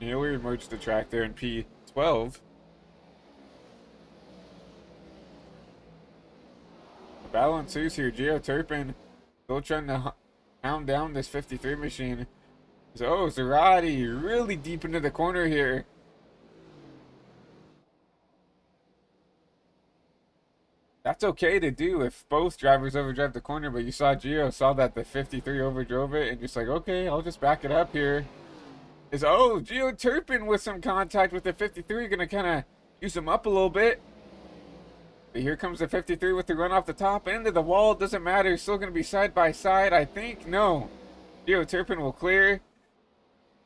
He'll emerge the track there in P12. The battle ensues here. Gio Turpin still trying to hound down this 53 machine. So, oh, Zarate really deep into the corner here. That's okay to do if both drivers overdrive the corner, but you saw Gio saw that the 53 overdrove it and just like, okay, I'll just back it up here. Is, oh, Gio Turpin with some contact with the 53, gonna kind of use him up a little bit. But here comes the 53 with the run off the top end of the wall. Doesn't matter, still gonna be side by side, I think. No, Gio Turpin will clear.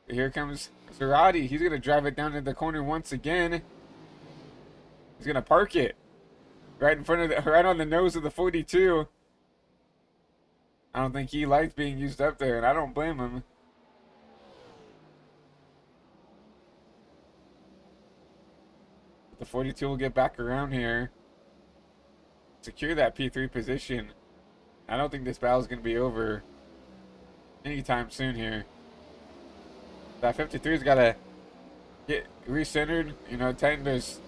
But here comes Zarate. He's gonna drive it down to the corner once again. He's gonna park it right in front of the, right on the nose of the 42. I don't think he liked being used up there, and I don't blame him. The 42 will get back around here. Secure that P3 position. I don't think this battle is going to be over anytime soon here. That 53's got to get recentered, you know, tighten those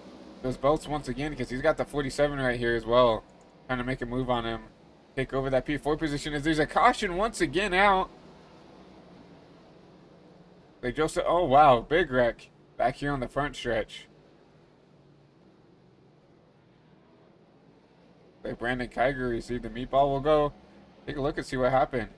belts once again, because he's got the 47 right here as well. Trying to make a move on him. Take over that P4 position as there's a caution once again out. Like Joseph, oh wow, big wreck back here on the front stretch. Like Brandon Kiger received the meatball. We'll go take a look and see what happened.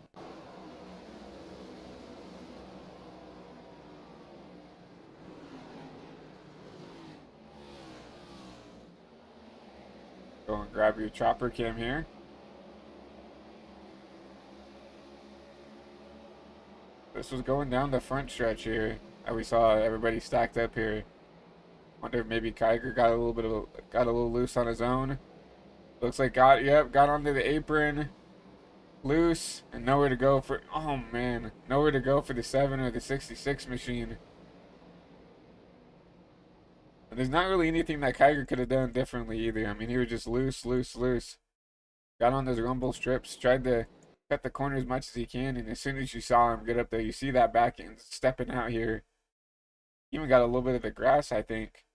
Go and grab your chopper cam here. This was going down the front stretch here. And we saw everybody stacked up here. Wonder if maybe Kiger got a little loose on his own. Looks like got onto the apron, loose, and nowhere to go for, oh man, nowhere to go for the 7 or the 66 machine. And there's not really anything that Kiger could have done differently either. I mean, he was just loose. Got on those rumble strips, tried to cut the corner as much as he can, and as soon as you saw him get up there, you see that back end stepping out here. Even got a little bit of the grass, I think.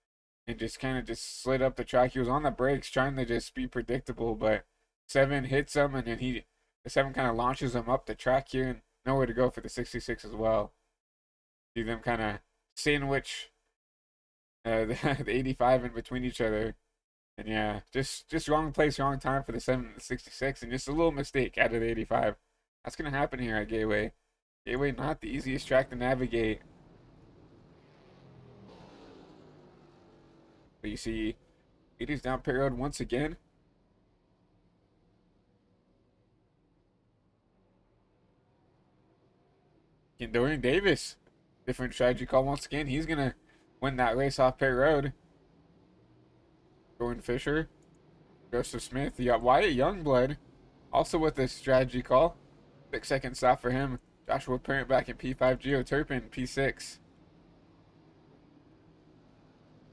And just kind of just slid up the track. He was on the brakes trying to just be predictable, but 7 hits him, and then the 7 kind of launches him up the track here, and nowhere to go for the 66 as well. See them kind of sandwich the 85 in between each other. And yeah, just wrong place, wrong time for the 7 and the 66, and just a little mistake out of the 85. That's going to happen here at Gateway. Gateway, not the easiest track to navigate. But you see, it is down pit road once again. And Dorian Davis, different strategy call once again. He's going to win that race off pit road. Jordan Fisher, Joseph Smith. You got Wyatt Youngblood, also with this strategy call. 6-second stop for him. Joshua Parent back in P5. Gio Turpin, P6.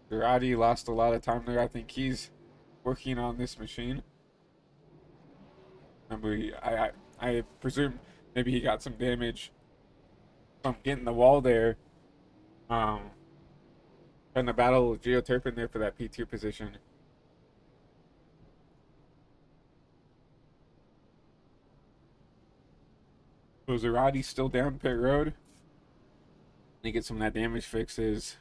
Zarate lost a lot of time there. I think he's working on this machine. I presume maybe he got some damage from getting the wall there. Trying to battle Gio Turpin there for that P2 position. So Zarate's still down pit road. They get some of that damage fixes.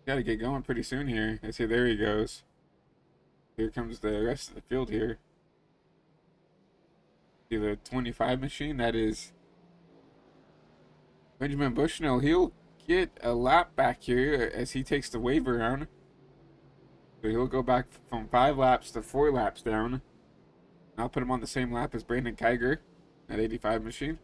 Got to get going pretty soon here. I see, there he goes. Here comes the rest of the field here. See the 25 machine? That is Benjamin Bushnell. He'll get a lap back here as he takes the wave around. So he'll go back from 5 laps to 4 laps down. I'll put him on the same lap as Brandon Kiger, that 85 machine.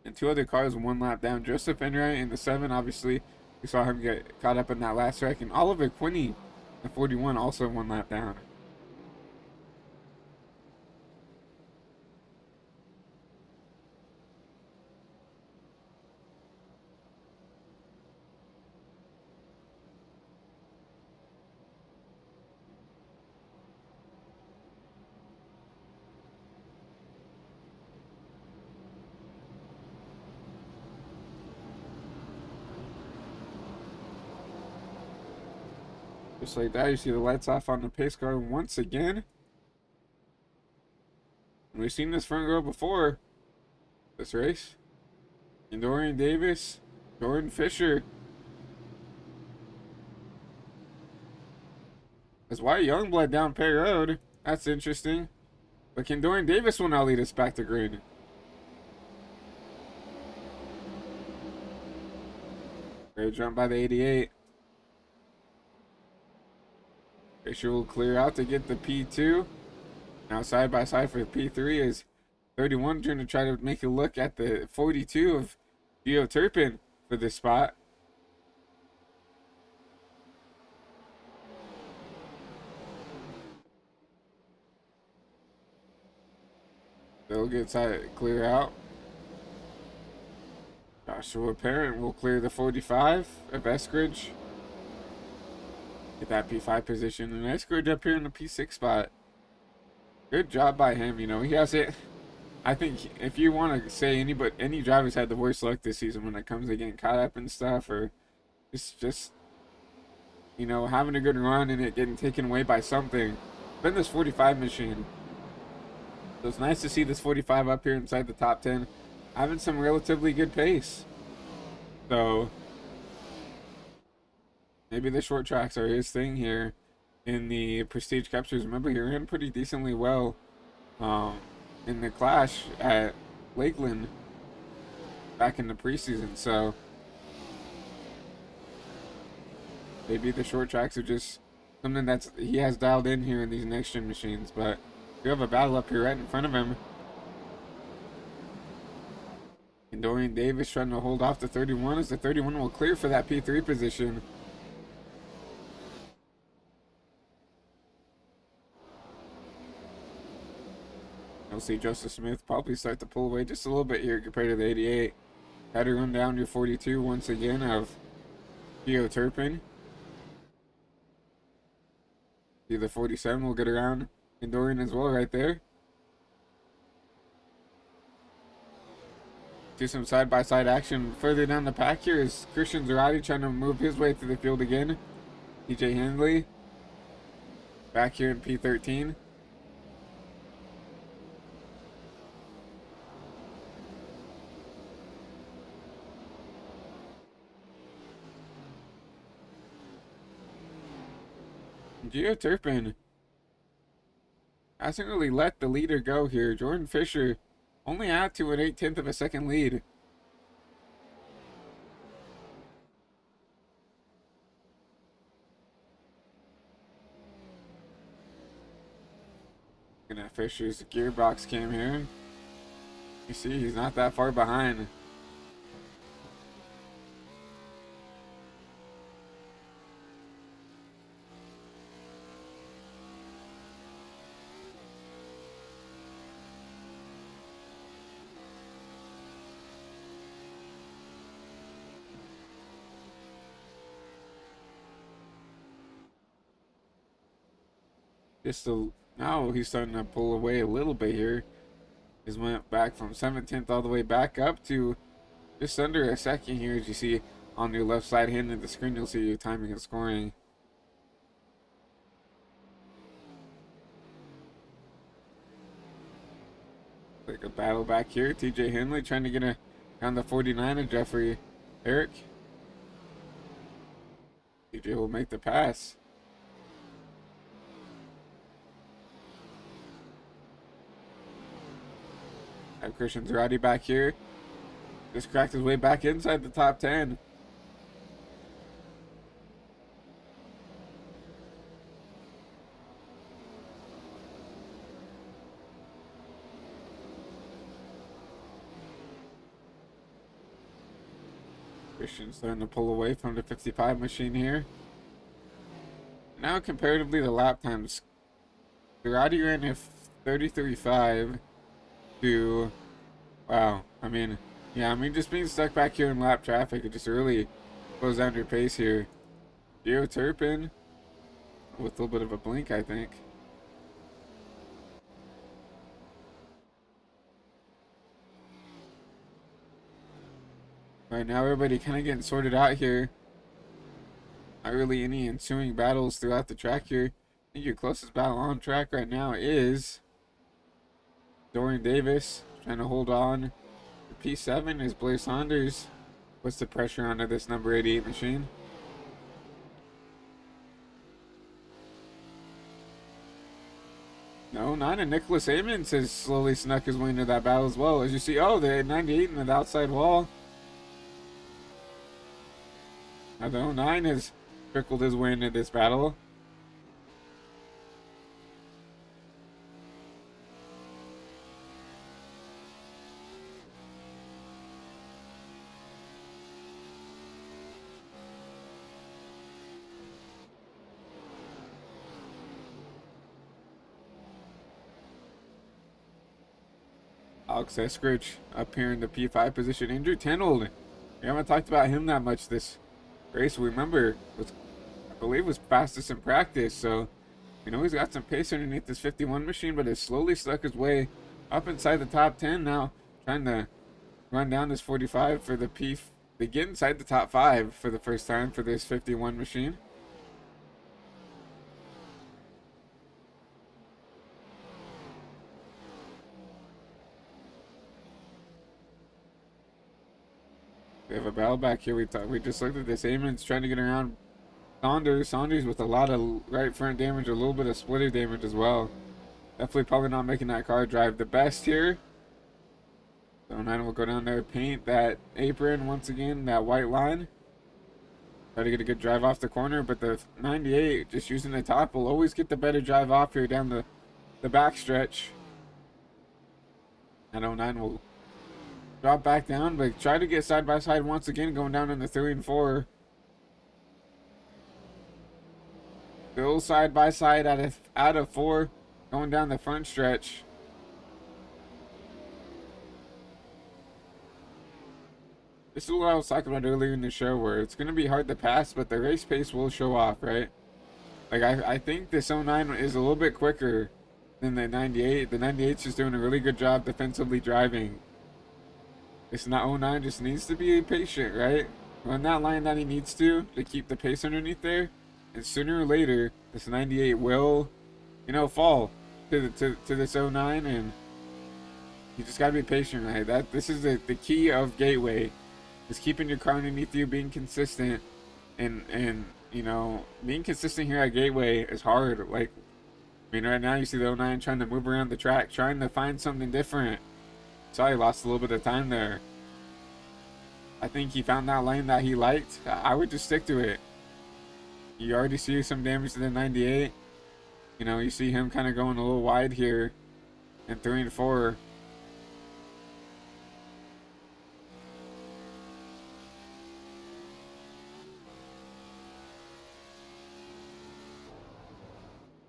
And 2 other cars 1 lap down. Joseph Enright in the 7, obviously We saw him get caught up in that last wreck, and Oliver Quinney, the 41, also one lap down. Just like that, you see the lights off on the pace car once again. And we've seen this front row before this race. And Dorian Davis, Jordan Fisher. That's Wyatt Youngblood down Pay Road. That's interesting. But can Dorian Davis will now lead us back to green? Great jump by the 88. Fisher will clear out to get the P2. Now side by side for P3 is 31 trying to try to make a look at the 42 of Gio Turpin for this spot. They'll get side clear out. Joshua Parent will clear the 45 of Eskridge. Get that P5 position, and Eskridge up here in the P6 spot. Good job by him. You know, he has it. I think if you want to say any drivers had the worst luck this season when it comes to getting caught up and stuff, or just you know, having a good run and it getting taken away by something, been this 45 machine. So it's nice to see this 45 up here inside the top 10, having some relatively good pace. So maybe the short tracks are his thing here in the Prestige Cup Series. Remember, he ran pretty decently well in the Clash at Lakeland back in the preseason. So maybe the short tracks are just something that's he has dialed in here in these next gen machines. But we have a battle up here right in front of him. And Dorian Davis trying to hold off the 31 as the 31 will clear for that P3 position. You'll see Joseph Smith probably start to pull away just a little bit here compared to the 88. Had to run down to 42 once again of Gio Turpin. See the 47 will get around and Dorian as well right there. See some side-by-side action further down the pack here is Christian Zarate trying to move his way through the field again. TJ Hindley back here in P13. Gio Turpin hasn't really let the leader go here. Jordan Fisher only out to an 8/10 of a second lead. Looking at Fisher's gearbox cam here. You see he's not that far behind. Now he's starting to pull away a little bit here. He's went back from 17th all the way back up to just under a second here. As you see on your left side hand of the screen, you'll see your timing and scoring. Like a battle back here. TJ Hindley trying to get down the 49 of Jeffrey Eric. TJ will make the pass. Have Christian Zarate back here. Just cracked his way back inside the top 10. Christian's starting to pull away from the 55 machine here. Now, comparatively, the lap times. Durati ran a 33.5 to, wow, I mean, yeah, I mean, just being stuck back here in lap traffic, it just really slows down your pace here. Geo Turpin with a little bit of a blink, I think. Right now, everybody kind of getting sorted out here. Not really any ensuing battles throughout the track here. I think your closest battle on track right now is Dorian Davis trying to hold on. The P7 is Blair Saunders. Puts the pressure onto this number 88 machine. No, 9 and Nicholas Amons has slowly snuck his way into that battle as well. As you see, oh, the 98 in the outside wall. Now the 09 has trickled his way into this battle. Alex Eskridge up here in the P5 position. Andrew Tenold, we haven't talked about him that much this race. Remember, I believe was fastest in practice, so you know he's got some pace underneath this 51 machine, but has slowly stuck his way up inside the top 10 now, trying to run down this 45 for the P. They get inside the top 5 for the first time for this 51 machine. We have a battle back here. We just looked at this. Amons trying to get around Saunders. Saunders with a lot of right front damage, a little bit of splitter damage as well. Definitely probably not making that car drive the best here. So 9 will go down there, paint that apron once again, that white line. Try to get a good drive off the corner, but the 98 just using the top will always get the better drive off here down the back stretch. And 09 will drop back down, but try to get side by side once again, going down in the 3 and 4. Still side by side out of 4, going down the front stretch. This is what I was talking about earlier in the show, where it's going to be hard to pass, but the race pace will show off, right? Like, I think this 09 is a little bit quicker than the 98. The 98's just doing a really good job defensively driving. This 09 just needs to be patient, right? Run that line that he needs to keep the pace underneath there. And sooner or later, this 98 will, you know, fall to this 09, and you just gotta be patient, right? This is the key of Gateway, is keeping your car underneath you, being consistent, and you know, being consistent here at Gateway is hard. Like, I mean, right now you see the 09 trying to move around the track, trying to find something different. So he lost a little bit of time there. I think he found that lane that he liked. I would just stick to it. You already see some damage to the 98. You know, you see him kind of going a little wide here in 3 and 4.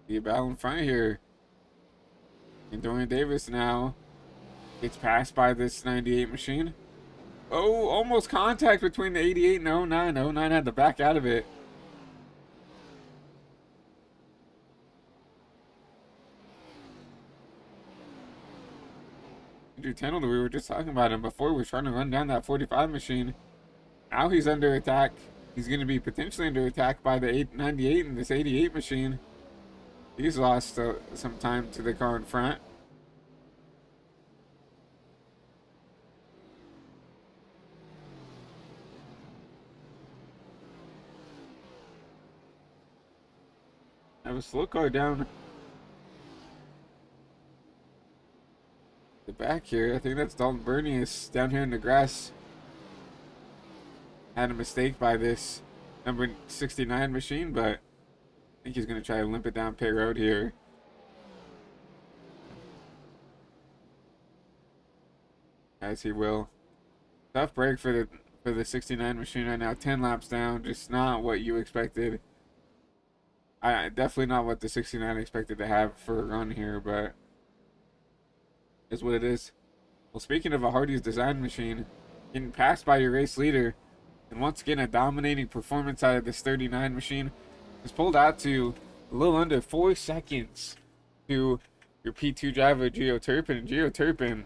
The battle in front here. And Dorian Davis now gets passed by this 98 machine. Oh, almost contact between the 88 and 09. 09 had to back out of it. Andrew Tenold, we were just talking about him before. We were trying to run down that 45 machine. Now he's under attack. He's going to be potentially under attack by the 98 and this 88 machine. He's lost some time to the car in front. I have a slow car down the back here. I think that's Dalton Bernius down here in the grass. Had a mistake by this number 69 machine, but I think he's going to try to limp it down pit road here. As he will. Tough break for for the 69 machine right now. 10 laps down, just not what you expected. I definitely not what the 69 expected to have for a run here, but is what it is. Well, speaking of a Hardee's design machine, getting passed by your race leader, and once again a dominating performance out of this 39 machine, is pulled out to a little under 4 seconds to your P2 driver Gio Turpin. And Gio Turpin,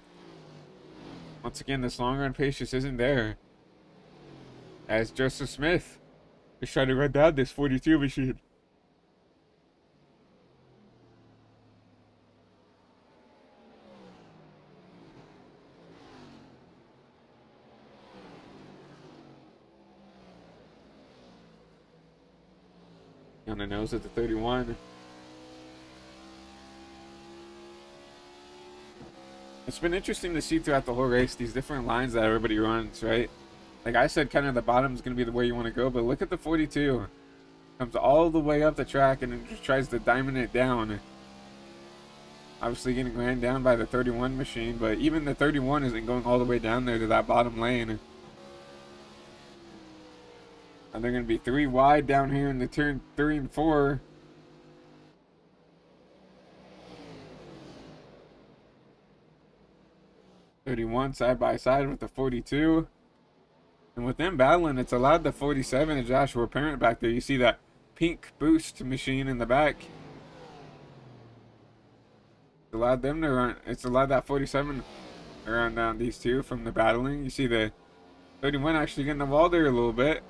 once again, this long run pace just isn't there, as Joseph Smith is trying to run down this 42 machine. On the nose at the 31. It's been interesting to see throughout the whole race these different lines that everybody runs, right? Like I said, kind of the bottom is going to be the way you want to go, but look at the 42. Comes all the way up the track and then just tries to diamond it down. Obviously getting ran down by the 31 machine, but even the 31 isn't going all the way down there to that bottom lane. And they're going to be 3 wide down here in the turn 3 and 4. '31 side by side with the 42. And with them battling, it's allowed the 47 and Joshua Parent back there. You see that pink boost machine in the back. It's allowed them to run. It's allowed that 47 to run down these two from the battling. You see the 31 actually getting the wall there a little bit.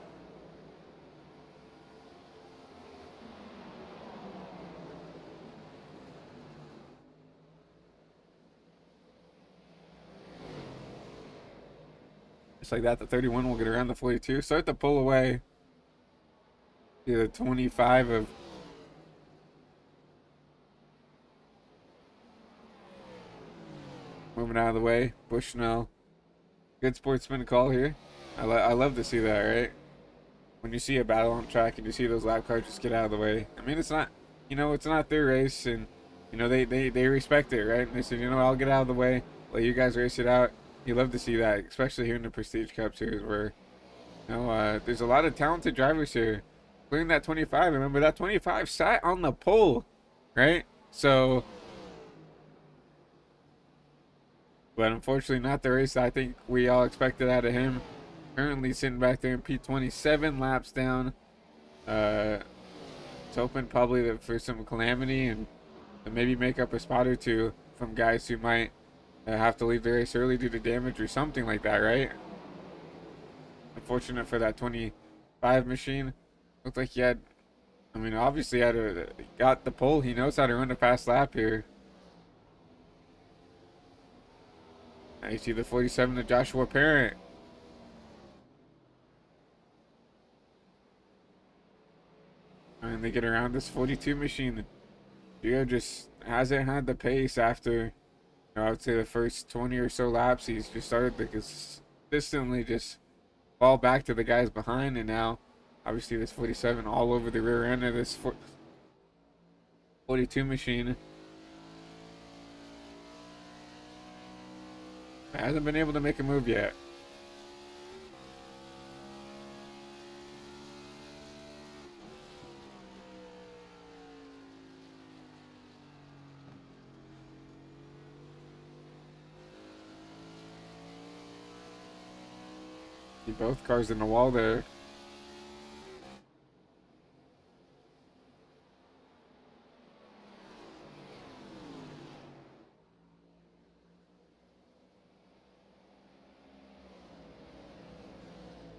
Just like that, the 31 will get around the 42. Start to pull away. See the 25 of moving out of the way. Bushnell. Good sportsman call here. I love to see that, right? When you see a battle on track and you see those lap cars just get out of the way. I mean, it's not, it's not their race, and, they respect it, right? And they said, I'll get out of the way, let you guys race it out. You love to see that, especially here in the Prestige Cup Series where, there's a lot of talented drivers here. Including that 25. Remember, that 25 sat on the pole, right? So, but unfortunately not the race I think we all expected out of him. Currently sitting back there in P20, 7 laps down. It's hoping probably for some calamity and maybe make up a spot or two from guys who might have to leave the race early due to damage or something like that, right? Unfortunate for that 25 machine. Looked like he had, obviously got the pole. He knows how to run a fast lap here. Now you see the 47 to Joshua Parent. And they get around this 42 machine. Gio just hasn't had the pace after, I would say the first 20 or so laps. He's just started to consistently just fall back to the guys behind, and now obviously this 47 all over the rear end of this 42 machine. Hasn't been able to make a move yet. See both cars in the wall there.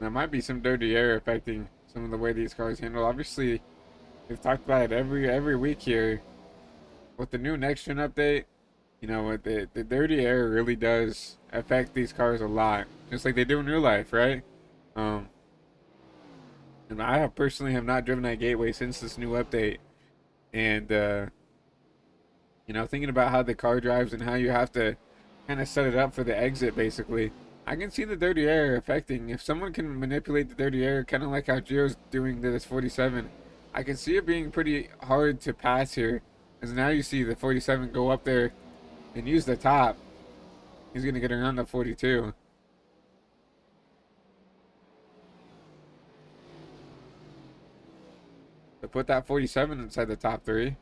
There might be some dirty air affecting some of the way these cars handle. Obviously, we've talked about it every week here. With the new next gen update, with the dirty air really does affect these cars a lot, just like they do in real life, right? And I personally have not driven that Gateway since this new update, and thinking about how the car drives and how you have to kind of set it up for the exit, basically. I can see the dirty air affecting. If someone can manipulate the dirty air, kind of like how Gio's doing to this 47, I can see it being pretty hard to pass here. As now you see the 47 go up there and use the top. He's going to get around the 42. to put that 47 inside the top three.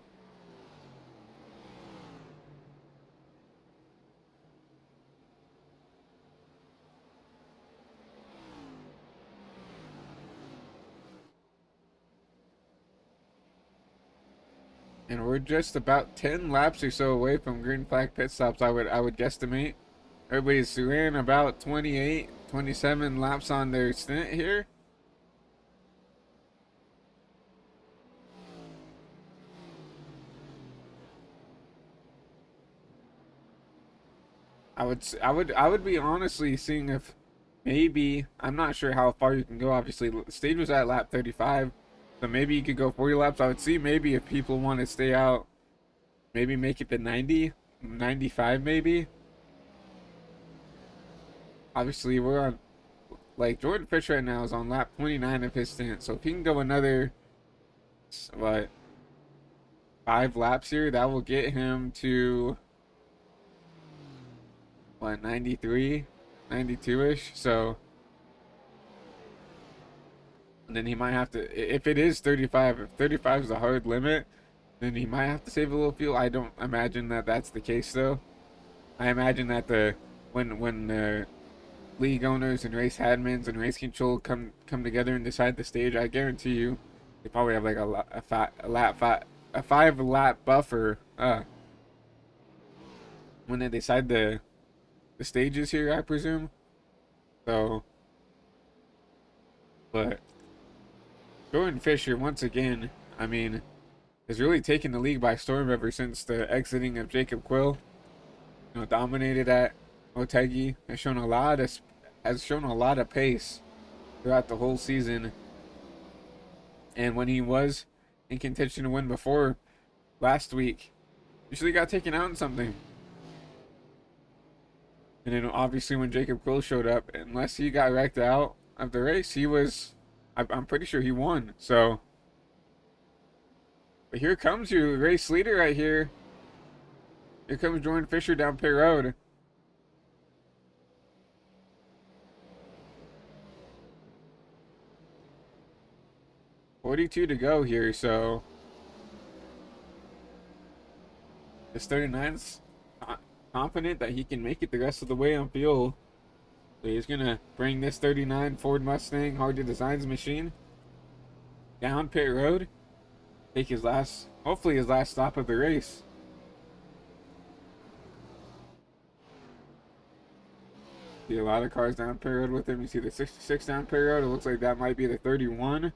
And we're just about 10 laps or so away from green flag pit stops, I would guesstimate. Everybody's ran about 28, 27 laps on their stint here. I would be honestly seeing if maybe, I'm not sure how far you can go. Obviously, the stage was at lap 35, so maybe you could go 40 laps. I would see maybe if people want to stay out, maybe make it to 90, 95 maybe. Obviously, we're on, like, Jordan Fish right now is on lap 29 of his stint, so if he can go another, what, 5 laps here, that will get him to, what, 93, 92-ish. So, and then he might have to, if it is 35, if 35 is a hard limit, then he might have to save a little fuel. I don't imagine that that's the case, though. I imagine that when the league owners and race admins and race control come together and decide the stage, I guarantee you they probably have like a 5 lap buffer when they decide the stages here, I presume. So, but Jordan Fisher, once again, I mean, has really taken the league by storm ever since the exiting of Jacob Quill. You know, dominated at Motegi, has shown a lot of pace throughout the whole season. And when he was in contention to win before last week, usually got taken out in something. And then obviously when Jacob Quill showed up, unless he got wrecked out of the race, I'm pretty sure he won. So, but here comes your race leader right here. Here comes Jordan Fisher down pit road. .42 to go here, so this 39's confident that he can make it the rest of the way on fuel. So he's gonna bring this 39 Ford Mustang hard to designs machine down pit road. Take hopefully his last stop of the race. See a lot of cars down pit road with him. You see the 66 down pit road. It looks like that might be the 31.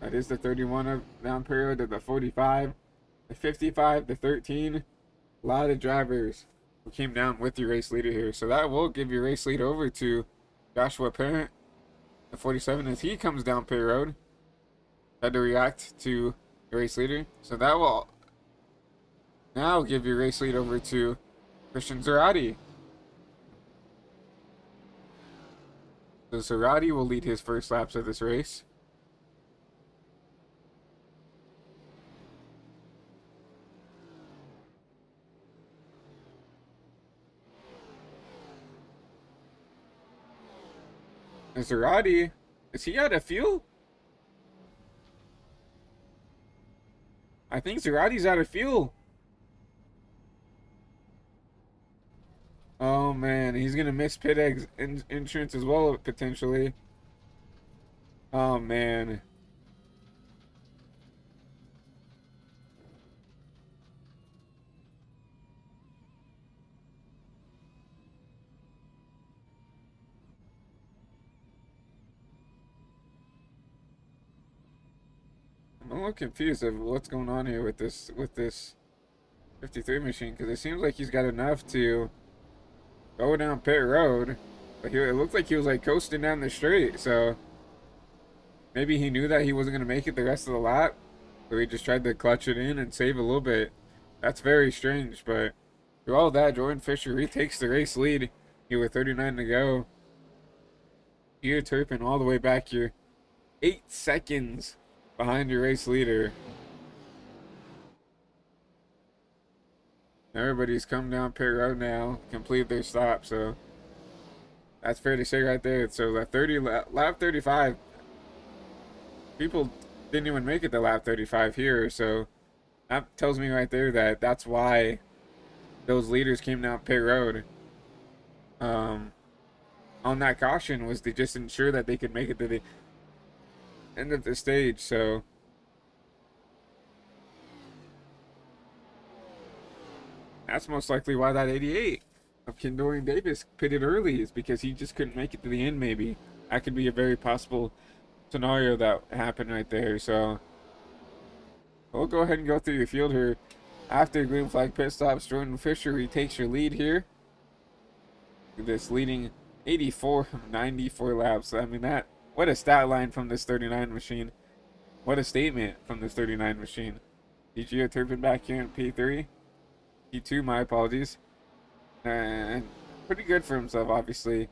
That is the 31 of down pit road, the 45, the 55, the 13. A lot of drivers who came down with your race leader here. So that will give your race lead over to Joshua Parent, the 47, as he comes down pit road. Had to react to your race leader. So that will now give your race lead over to Christian Zarate. So Zarate will lead his first laps of this race. And Zarate, is he out of fuel? I think Zarate's out of fuel. Oh man, he's gonna miss pit entrance as well, potentially. Oh man. I'm a little confused of what's going on here with this 53 machine, because it seems like he's got enough to go down pit road, but it looked like he was like coasting down the straight. So maybe he knew that he wasn't gonna make it the rest of the lap, so he just tried to clutch it in and save a little bit. That's very strange, but through all that, Jordan Fisher retakes the race lead here with 39 to go. You're Turpin all the way back here, 8 seconds behind your race leader. Everybody's come down pit road now, complete their stop, so that's fair to say right there. So that lap 35, people didn't even make it to lap 35 here. So that tells me right there that that's why those leaders came down pit road on that caution, was to just ensure that they could make it to the end of the stage. So that's most likely why that 88 of Kendorian Davis pitted early, is because he just couldn't make it to the end. Maybe that could be a very possible scenario that happened right there. So we'll go ahead and go through your field here. After green flag pit stops, Jordan Fisher retakes your lead here. This leading 84 from 94 laps. I mean, that, what a stat line from this 39 machine. What a statement from this 39 machine. DGO Turpin back here in P3. P2, my apologies. And pretty good for himself, obviously.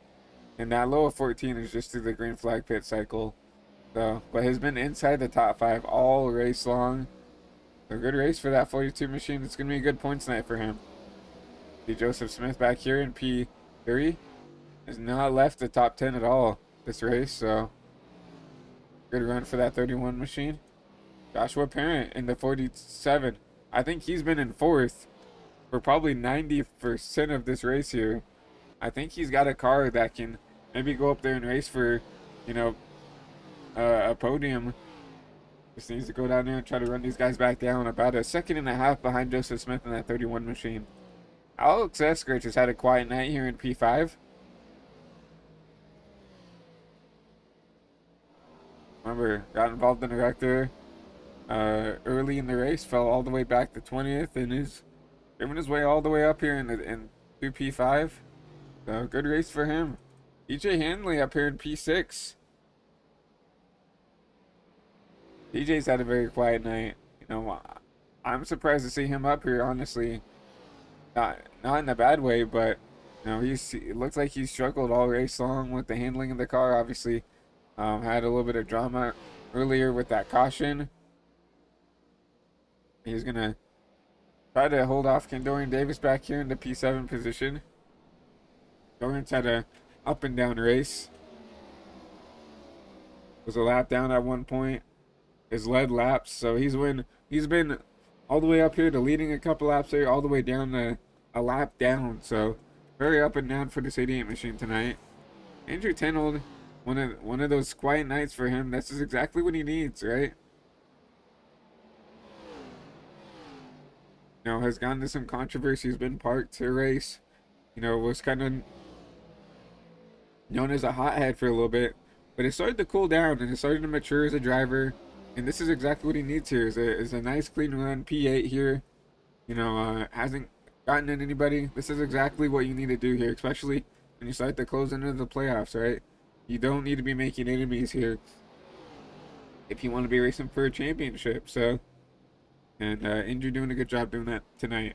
And that low of 14 is just through the green flag pit cycle. So, but has been inside the top 5 all race long. A good race for that 42 machine. It's going to be a good points night for him. See Joseph Smith back here in P3. Has not left the top 10 at all this race. So, good run for that 31 machine. Joshua Parent in the 47. I think he's been in 4th for probably 90% of this race here. I think he's got a car that can maybe go up there and race for, you know, a podium. Just needs to go down there and try to run these guys back down. About a second and a half behind Joseph Smith in that 31 machine. Alex Eskridge has had a quiet night here in P5. Remember, got involved in a wreck there early in the race, fell all the way back to 20th, and is driven his way all the way up here in 2P5. So good race for him. DJ Hanley up here in P6. DJ's had a very quiet night. You know, I'm surprised to see him up here, honestly. Not in a bad way, but you know, it looks like he's struggled all race long with the handling of the car. Obviously, had a little bit of drama earlier with that caution. He's gonna try to hold off Kendorian Davis back here in the P7 position. Dorian's had a up and down race. Was a lap down at one point. His led laps, so he's been all the way up here to leading a couple laps there, all the way down to a lap down. So very up and down for this 88 machine tonight. Andrew Tenold, one of those quiet nights for him. This is exactly what he needs, right? You know, has gotten into some controversy. He's been parked to race. You know, was kind of known as a hothead for a little bit, but it started to cool down and it started to mature as a driver. And this is exactly what he needs here. Is a nice clean run P8 here. You know, hasn't gotten in anybody. This is exactly what you need to do here, especially when you start to close into the playoffs, right? You don't need to be making enemies here if you want to be racing for a championship. So, and Andrew doing a good job doing that tonight.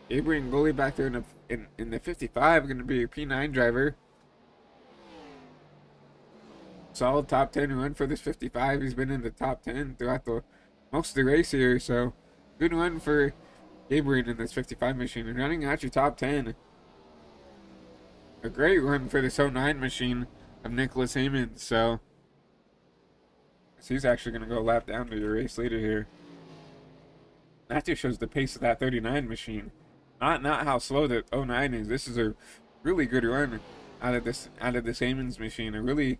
Gabriel Ngoli back there in the 55, going to be a P9 driver. Solid top 10 run for this 55. He's been in the top 10 throughout most of the race here. So good run for Gabriel in this 55 machine. And running out your top 10. A great run for this 09 machine of Nicholas Heyman. So he's actually going to go a lap down to your race leader here. That just shows the pace of that 39 machine. Not how slow that 09 is. This is a really good run out of this Heyman's machine. A really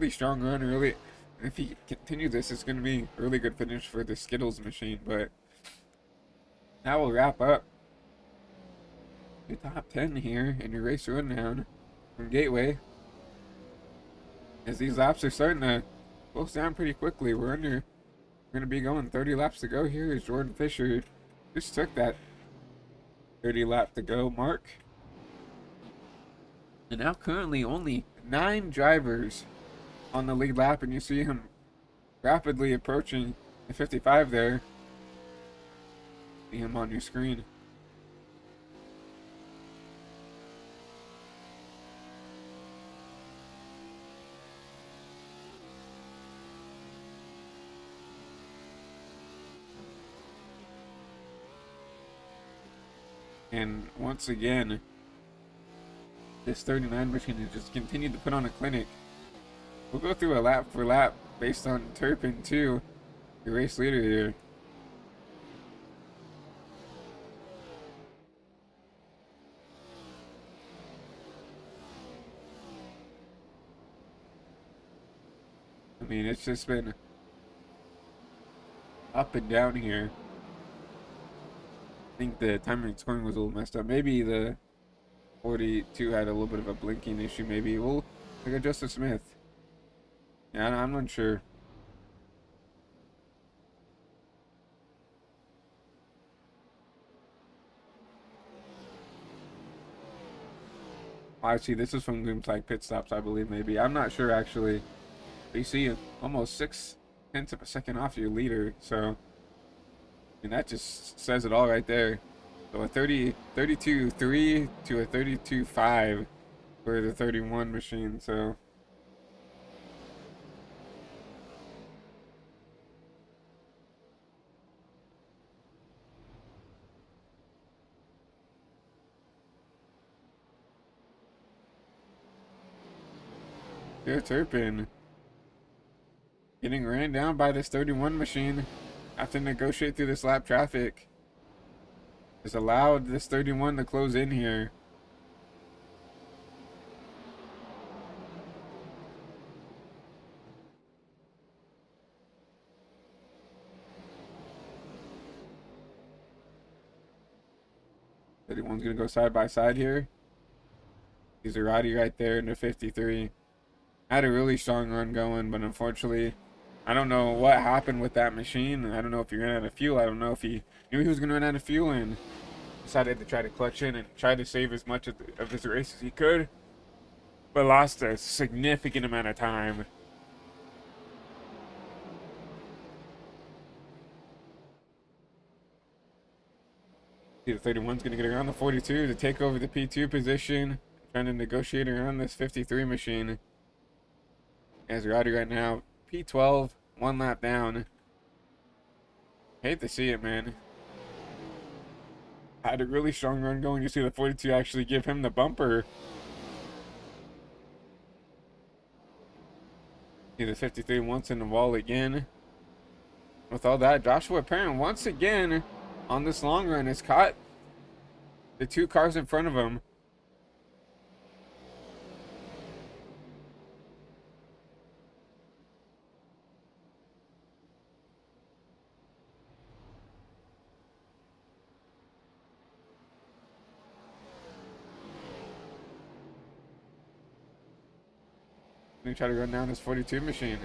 strong run. Really, if he continues this, it's going to be a really good finish for the Skittles machine. But that will wrap up the top 10 here in your race rundown from Gateway. As these laps are starting to close down pretty quickly. We're going to be going 30 laps to go here as Jordan Fisher just took that 30 lap to go mark. And now currently only 9 drivers on the lead lap, and you see him rapidly approaching the 55 there. See him on your screen. And once again, this 39 machine has just continued to put on a clinic. We'll go through a lap for lap based on Turpin too, the race leader here. I mean, it's just been up and down here. I think the timing scoring was a little messed up. Maybe the 42 had a little bit of a blinking issue. Maybe we'll look at Justin Smith. Yeah, I'm not sure. Actually, this is from Gloomtag Pit Stops, I believe, maybe. I'm not sure, actually. But you see almost 0.6 of a second off your leader, so I mean, that just says it all right there. So a 32.3 to a 32.5 for the 31 machine, so Joe Turpin getting ran down by this 31 machine after negotiate through this lap traffic. Has allowed this 31 to close in here. One's gonna go side by side here. He's a Roddy right there in the 53. Had a really strong run going, but unfortunately, I don't know what happened with that machine. I don't know if he ran out of fuel. I don't know if he knew he was gonna run out of fuel and decided to try to clutch in and try to save as much of his race as he could, but lost a significant amount of time. See, the 31's going to get around the 42 to take over the P2 position, trying to negotiate around this 53 machine. As Roddy right now, P12, 1 lap down. Hate to see it, man. Had a really strong run going. You see the 42 actually give him the bumper. See the 53 once in the wall again. With all that, Joshua Parent once again on this long run has caught the 2 cars in front of him. Let me try to run down this 42 machine.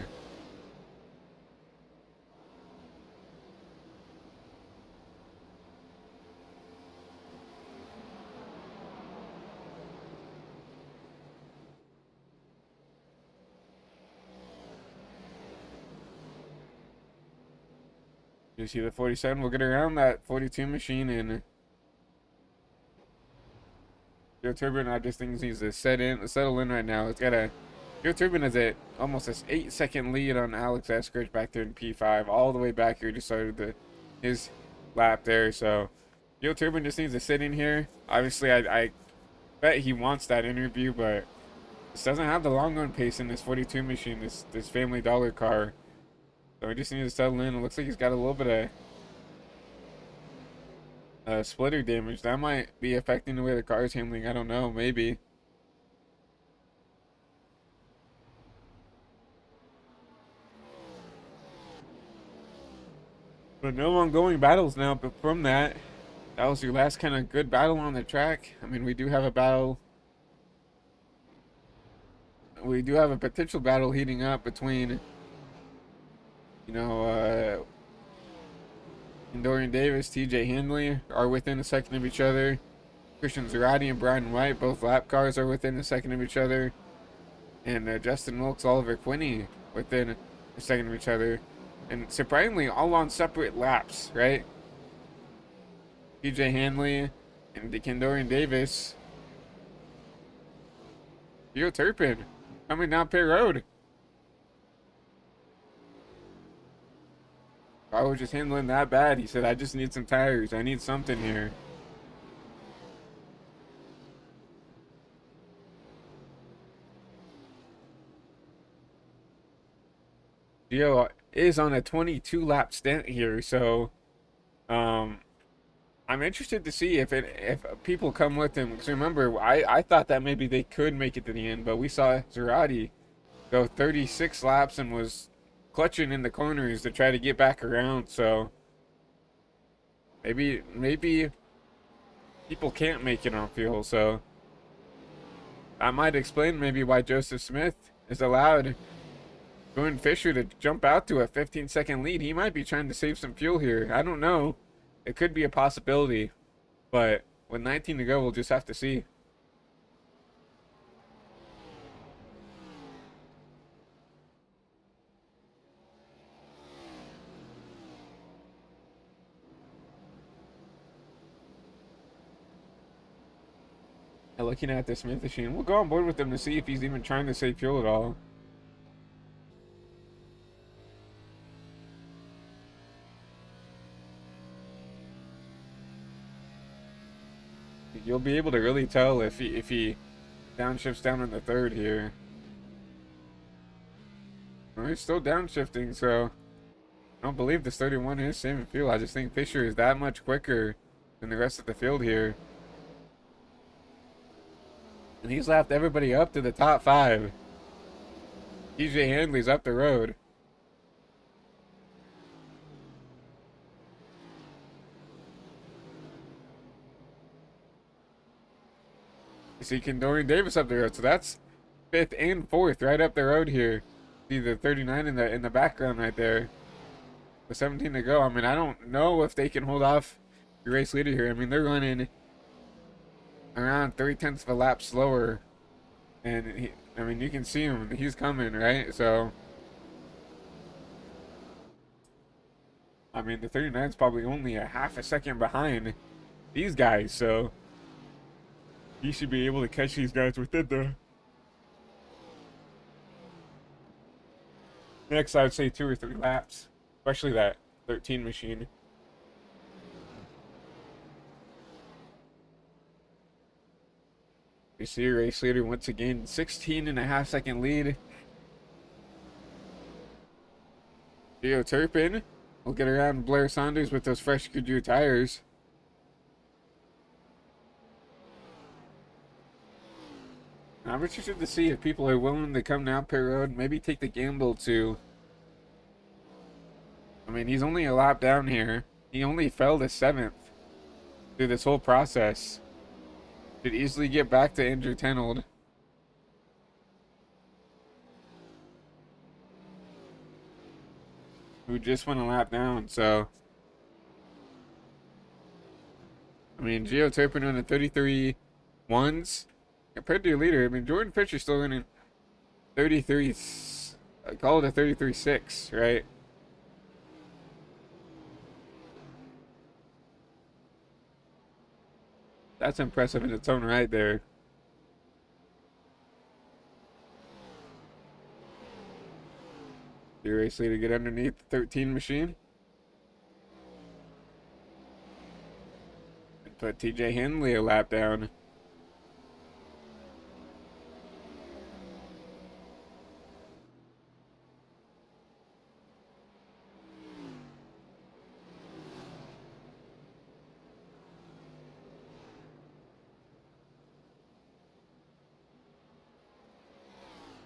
You see the 47 will get around that 42 machine, and Joe Turbin, I just think needs to settle in right now. It's got a Joe Turbin has almost this 8-second lead on Alex Eskridge back there in P5, all the way back here. Just started his lap there, so Joe Turbin just needs to sit in here. Obviously, I bet he wants that interview, but this doesn't have the long run pace in this 42 machine, this Family Dollar car. So we just need to settle in. It looks like he's got a little bit of splitter damage. That might be affecting the way the car is handling. I don't know. Maybe. But no ongoing battles now. But from that, that was your last kind of good battle on the track. I mean, we do have a battle. We do have a potential battle heating up between, Dorian Davis, TJ Handley are within a second of each other. Christian Zarate and Brian White, both lap cars, are within a second of each other. And Justin Wilkes, Oliver Quinney within a second of each other. And surprisingly, all on separate laps, right? TJ Handley and Dorian Davis. Theo Turpin coming down pit road. I was just handling that bad. He said, I just need some tires. I need something here. Gio is on a 22 lap stint here, so um, I'm interested to see if people come with him. Because remember, I thought that maybe they could make it to the end, but we saw Zerati go 36 laps and was clutching in the corners to try to get back around. So maybe people can't make it on fuel. So that might explain maybe why Joseph Smith is allowed Jordan Fisher to jump out to a 15-second lead. He might be trying to save some fuel here. I don't know. It could be a possibility, but with 19 to go, we'll just have to see. And looking at the Smith machine, we'll go on board with him to see if he's even trying to save fuel at all. You'll be able to really tell if he downshifts down in the third here. Well, he's still downshifting, so I don't believe this 31 is saving fuel. I just think Fisher is that much quicker than the rest of the field here. And he's lapped everybody up to the top 5. TJ Handley's up the road. You see Kendorian Davis up the road, so that's 5th and 4th right up the road here. See the 39 in the background right there. With 17 to go. I mean, I don't know if they can hold off the race leader here. I mean, they're running around 3/10 of a lap slower, and I mean, you can see him. He's coming, right? So, I mean, the 39 is probably only a half a second behind these guys, so he should be able to catch these guys within the next, I'd say 2 or 3 laps, especially that 13 machine. You see a race leader once again, 16.5-second lead. Gio Turpin will get around Blair Saunders with those fresh Goodyear tires. I'm interested to see if people are willing to come down pit road, maybe take the gamble to. I mean, he's only a lap down here. He only fell to 7th through this whole process. Could easily get back to Andrew Tenold. Who just went a lap down, so. I mean, Gio Turpin on a 33 ones. Compared to your leader, I mean, Jordan Fisher's still running 33, I call it a 33.6, right? That's impressive in its own right there. You race leader get underneath the 13 machine. And put TJ Henley a lap down.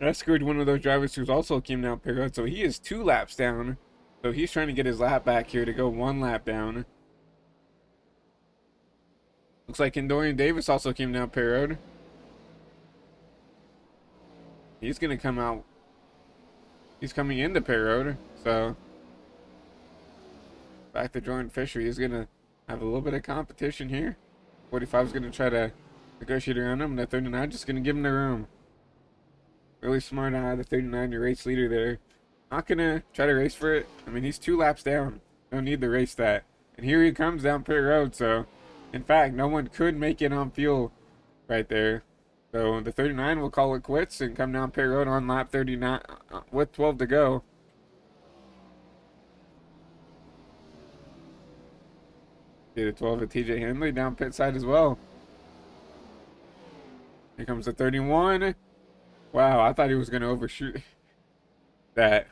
I screwed one of those drivers who's also came down pit road, so he is 2 laps down. So he's trying to get his lap back here to go 1 lap down. Looks like Dorian Davis also came down pit road. He's gonna come out. He's coming into pit road, so back to Jordan Fisher. He's gonna have a little bit of competition here. 45 is gonna try to negotiate around him, and the 39 just gonna give him the room. Really smart out of the 39, your race leader there. Not gonna try to race for it. I mean, he's 2 laps down. Don't need to race that. And here he comes down pit road, so in fact, no one could make it on fuel right there. So the 39 will call it quits and come down pit road on lap 39 with 12 to go. See the 12 of TJ Henley down pit side as well. Here comes the 31. Wow, I thought he was going to overshoot that.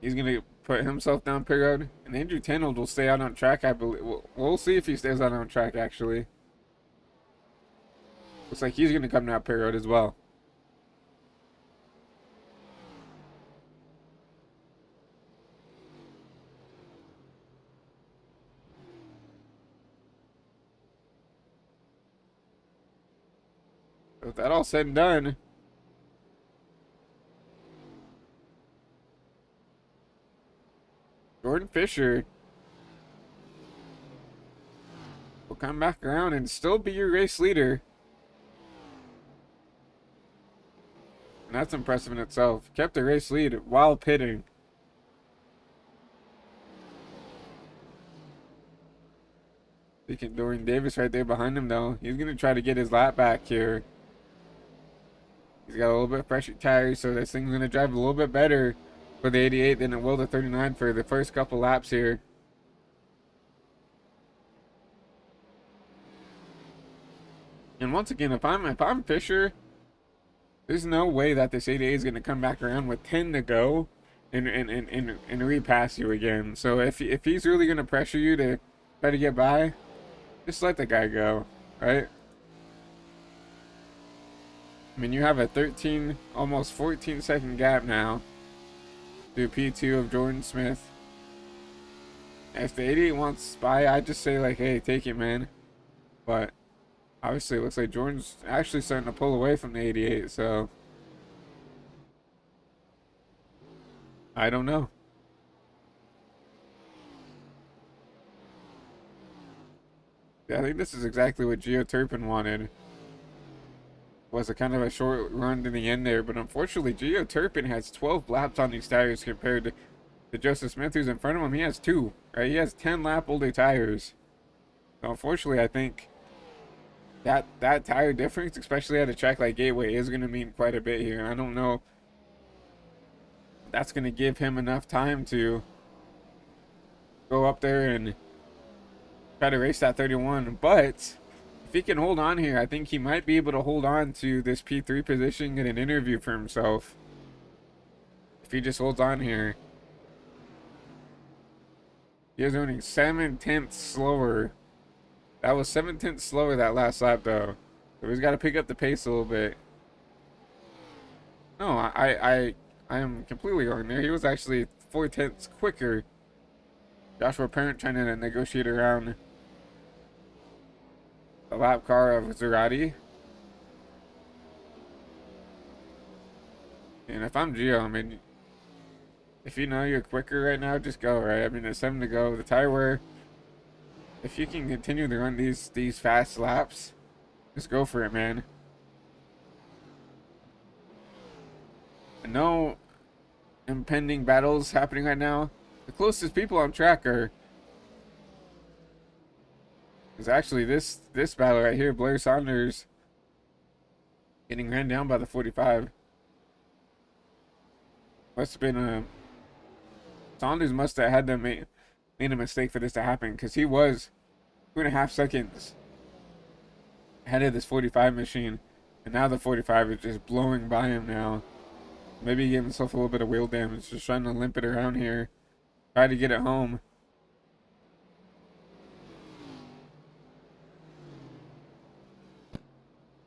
He's gonna put himself down pit road, and Andrew Tanold will stay out on track. I believe. We'll see if he stays out on track. Actually, looks like he's gonna come down pit road as well. With that all said and done, Jordan Fisher will come back around and still be your race leader. And that's impressive in itself. Kept the race lead while pitting. Dorian Davis right there behind him, though. He's going to try to get his lap back here. He's got a little bit fresher tires, so this thing's going to drive a little bit better for the 88 than it will the 39 for the first couple laps here. And once again, if I'm Fisher, there's no way that this 88 is going to come back around with 10 to go and repass you again. So if he's really going to pressure you to try to get by, just let the guy go, right? I mean, you have a 13, almost 14 second gap now to P2 of Jordan Smith. If the 88 wants by, I'd just say, like, hey, take it, man. But obviously, it looks like Jordan's actually starting to pull away from the 88, so I don't know. Yeah, I think this is exactly what Gio Turpin wanted. Was a kind of a short run to the end there, but unfortunately Gio Turpin has 12 laps on these tires compared to Joseph Smith, who's in front of him. He has 2, right? He has 10 lap older tires. So unfortunately, I think that tire difference, especially at a track like Gateway, is going to mean quite a bit here. I don't know if that's going to give him enough time to go up there and try to race that 31, but if he can hold on here, I think he might be able to hold on to this P3 position, get an interview for himself. If he just holds on here. He is running 7/10 slower. That was 7/10 slower that last lap, though. So he's got to pick up the pace a little bit. No, I am completely wrong there. He was actually 4/10 quicker. Joshua Parent trying to negotiate around the lap car of Zerati. And if I'm Gio, I mean, if you know you're quicker right now, just go, right? I mean, there's 7 to go. The tire wear, if you can continue to run these fast laps, just go for it, man. And no impending battles happening right now. The closest people on track are is actually this battle right here. Blair Saunders getting ran down by the 45. Must have been Saunders must have had to made a mistake for this to happen, because he was 2.5 seconds ahead of this 45 machine, and now the 45 is just blowing by him now. Maybe he gave himself a little bit of wheel damage, just trying to limp it around here, try to get it home.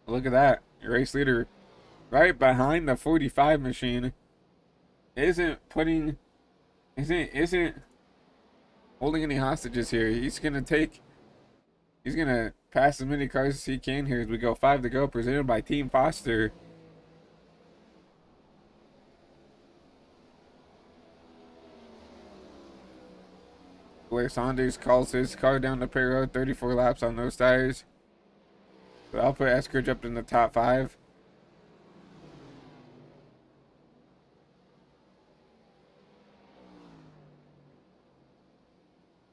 Look at that. Your race leader right behind the 45 machine isn't holding any hostages here. He's gonna pass as many cars as he can here as we go. 5 to go, presented by Team Foster. Blair Saunders calls his car down the pit road, 34 laps on those tires. So I'll put Eskridge up in the top 5.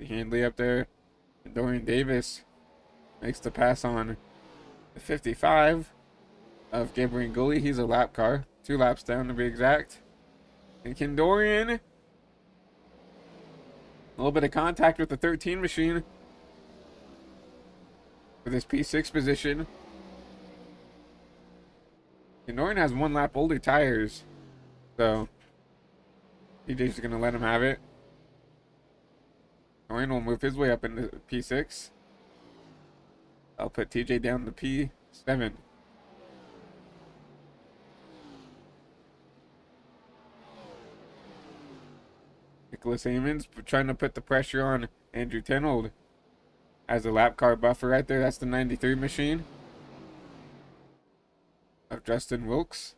Handley up there. And Dorian Davis makes the pass on the 55 of Gabriel Gully. He's a lap car. 2 laps down to be exact. And can Dorian, a little bit of contact with the 13 machine for this P6 position. And Dorian has 1 lap older tires. So TJ's gonna let him have it. Ryan will move his way up into P6. I'll put TJ down to P7. Nicholas Amons trying to put the pressure on Andrew Tenold as a lap car buffer right there. That's the 93 machine of Justin Wilkes.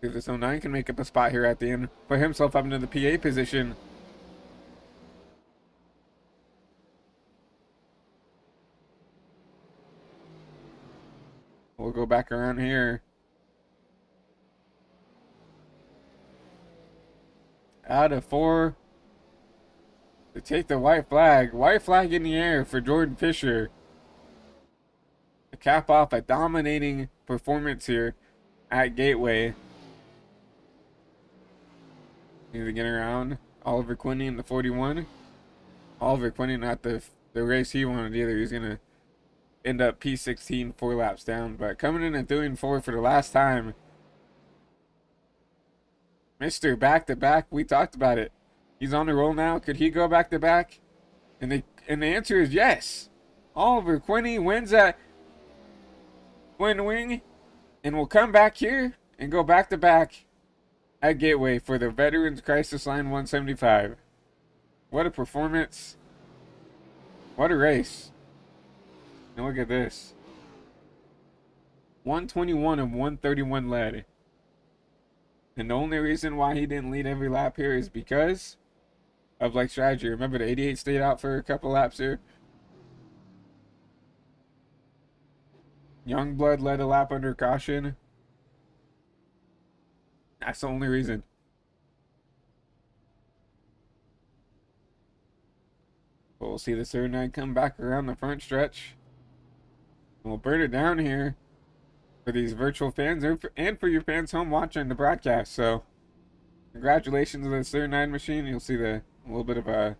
See if this 09 can make up a spot here at the end. Put himself up into the PA position. We'll go back around here. Out of 4 to take the white flag. White flag in the air for Jordan Fisher. To cap off a dominating performance here at Gateway. Need to get around Oliver Quinney in the 41. Oliver Quinney not the race he wanted either. He's going to end up P16 4 laps down. But coming in and doing 4 for the last time. Mr. Back-to-back, we talked about it. He's on the roll now. Could he go back-to-back? And the answer is yes. Oliver Quinney wins at Twin Wing and will come back here and go back-to-back at Gateway for the Veterans Crisis Line 175. What a performance. What a race. And look at this. 121 of 131 led. And the only reason why he didn't lead every lap here is because of like strategy. Remember the 88 stayed out for a couple laps here. Youngblood led a lap under caution. That's the only reason. But we'll see the 39 come back around the front stretch. And we'll burn it down here for these virtual fans and for your fans home watching the broadcast. So congratulations to the 39 machine. You'll see a little bit of a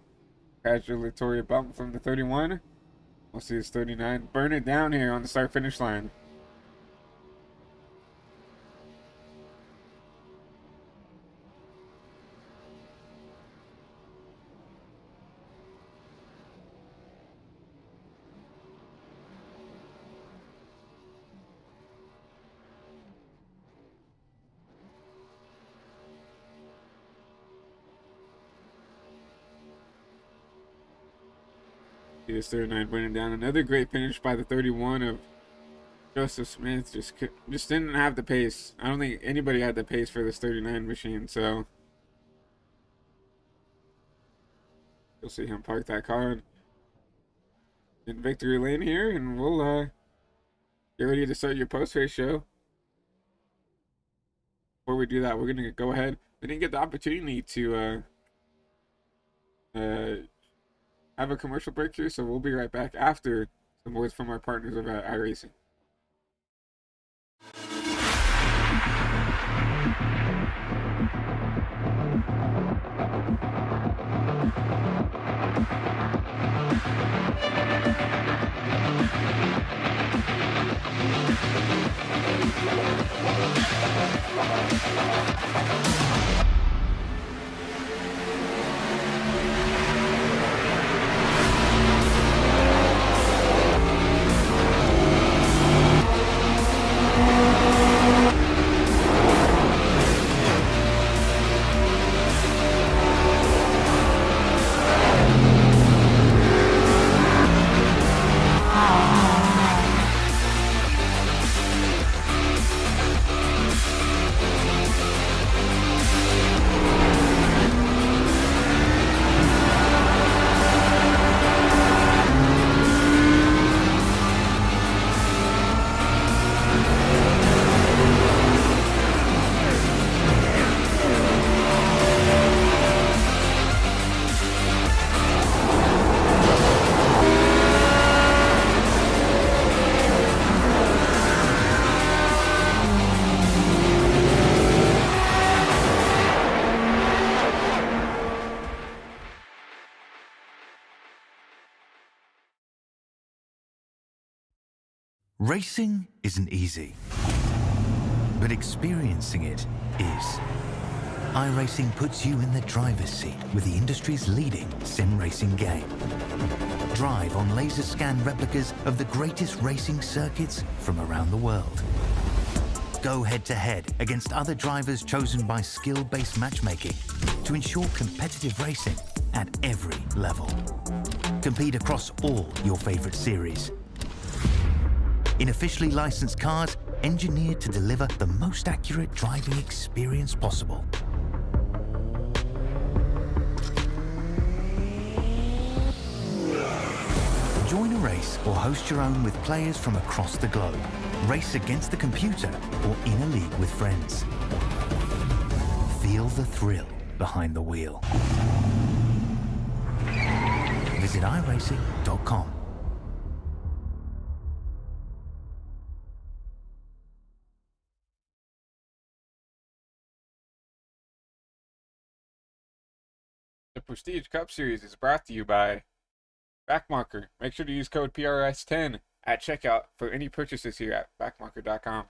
congratulatory bump from the 31. We'll see this 39 burn it down here on the start finish line. This 39 burning down. Another great finish by the 31 of Joseph Smith. Just didn't have the pace. I don't think anybody had the pace for this 39 machine. So you'll see him park that car in victory lane here, and we'll get ready to start your post-race show. Before we do that, we're gonna go ahead. We didn't get the opportunity to have a commercial break here, so we'll be right back after some words from our partners over at iRacing. Racing isn't easy. but experiencing it is. iRacing puts you in the driver's seat with the industry's leading sim racing game. Drive on laser scan replicas of the greatest racing circuits from around the world. Go head-to-head against other drivers chosen by skill-based matchmaking to ensure competitive racing at every level. Compete across all your favorite series. In officially licensed cars, engineered to deliver the most accurate driving experience possible. Join a race or host your own with players from across the globe. Race against the computer or in a league with friends. Feel the thrill behind the wheel. Visit iRacing.com. The Prestige Cup Series is brought to you by Backmarker. Make sure to use code PRS10 at checkout for any purchases here at backmarker.com.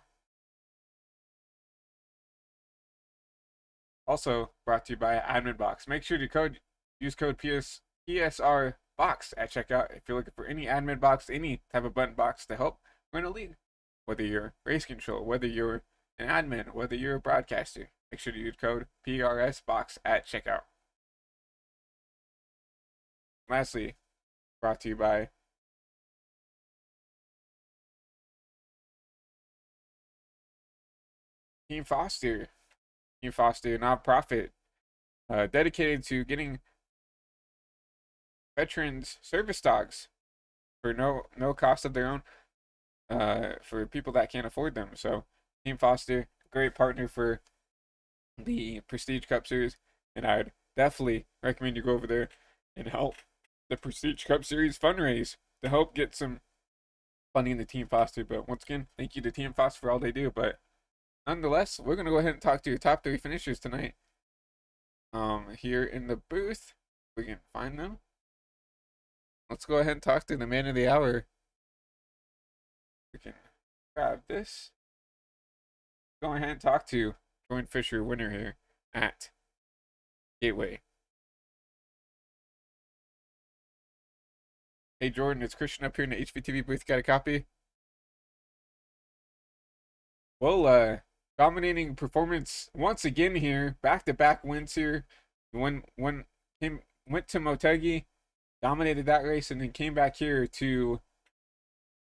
Also brought to you by AdminBox. Make sure to use code PSR box at checkout if you're looking for any admin box, any type of button box to help run a league. Whether you're race control, whether you're an admin, whether you're a broadcaster, make sure to use code PRS box at checkout. Lastly, brought to you by Team Foster. Team Foster, a nonprofit dedicated to getting veterans service dogs for no cost of their own, for people that can't afford them. So Team Foster, great partner for the Prestige Cup Series, and I'd definitely recommend you go over there and help the Prestige Cup Series fundraise to help get some funding to Team Foster. But once again, thank you to Team Foster for all they do. But nonetheless, we're gonna go ahead and talk to your top 3 finishers tonight. Here in the booth, we can find them. Let's go ahead and talk to the man of the hour. We can grab this. Go ahead and talk to Jordan Fisher, winner here at Gateway. Hey Jordan, it's Christian up here in the HVTV booth. Got a copy? Well, dominating performance once again here. Back-to-back wins here. Went to Motegi, dominated that race, and then came back here to,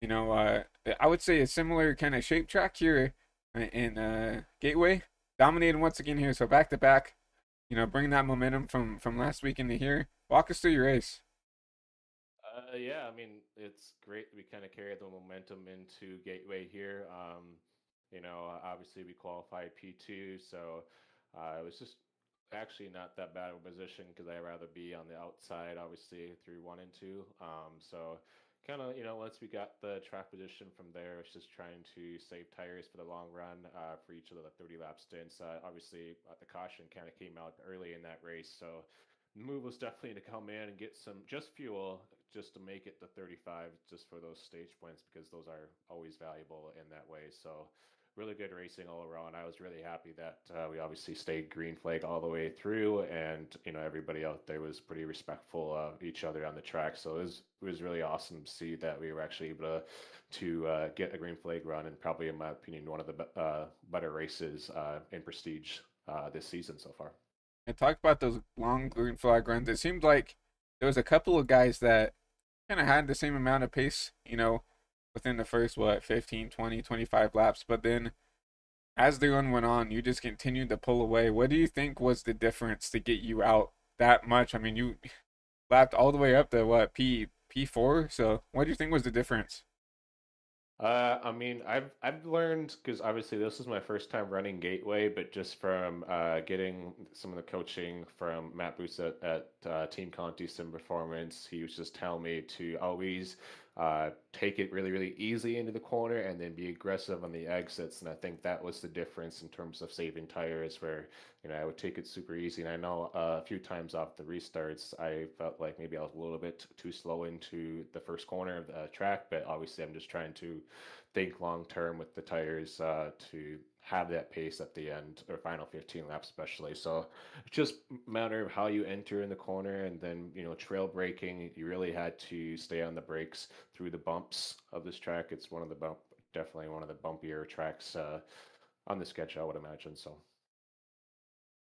I would say a similar kind of shape track here in Gateway. Dominated once again here, so back-to-back. Bringing that momentum from last week into here. Walk us through your race. Yeah, I mean, it's great that we kind of carried the momentum into Gateway here. Obviously we qualified P2, so it was just actually not that bad of a position because I'd rather be on the outside, obviously, through 1 and 2. So kind of, once we got the track position from there, it's just trying to save tires for the long run for each of the 30-lap stints. Obviously, the caution kind of came out early in that race, so the move was definitely to come in and get some just fuel just to make it to 35 just for those stage points because those are always valuable in that way. So really good racing all around. I was really happy that we obviously stayed green flag all the way through, and everybody out there was pretty respectful of each other on the track. So it was really awesome to see that we were actually able to get a green flag run, and probably, in my opinion, one of the better races in Prestige this season so far. And talk about those long green flag runs. It seemed like there was a couple of guys that kind of had the same amount of pace, within the first, 15, 20, 25 laps. But then as the run went on, you just continued to pull away. What do you think was the difference to get you out that much? I mean, you lapped all the way up to P4. So what do you think was the difference? I mean, I've learned because obviously this is my first time running Gateway, but just from getting some of the coaching from Matt Booth at Team Conti Sim Performance, he was just telling me to always take it really, really easy into the corner and then be aggressive on the exits. And I think that was the difference in terms of saving tires, where I would take it super easy. And I know a few times off the restarts, I felt like maybe I was a little bit too slow into the first corner of the track, but obviously I'm just trying to think long term with the tires to have that pace at the end or final 15 laps, especially. So it's just a matter of how you enter in the corner, and then trail braking. You really had to stay on the brakes through the bumps of this track. It's definitely one of the bumpier tracks on the schedule, I would imagine. So.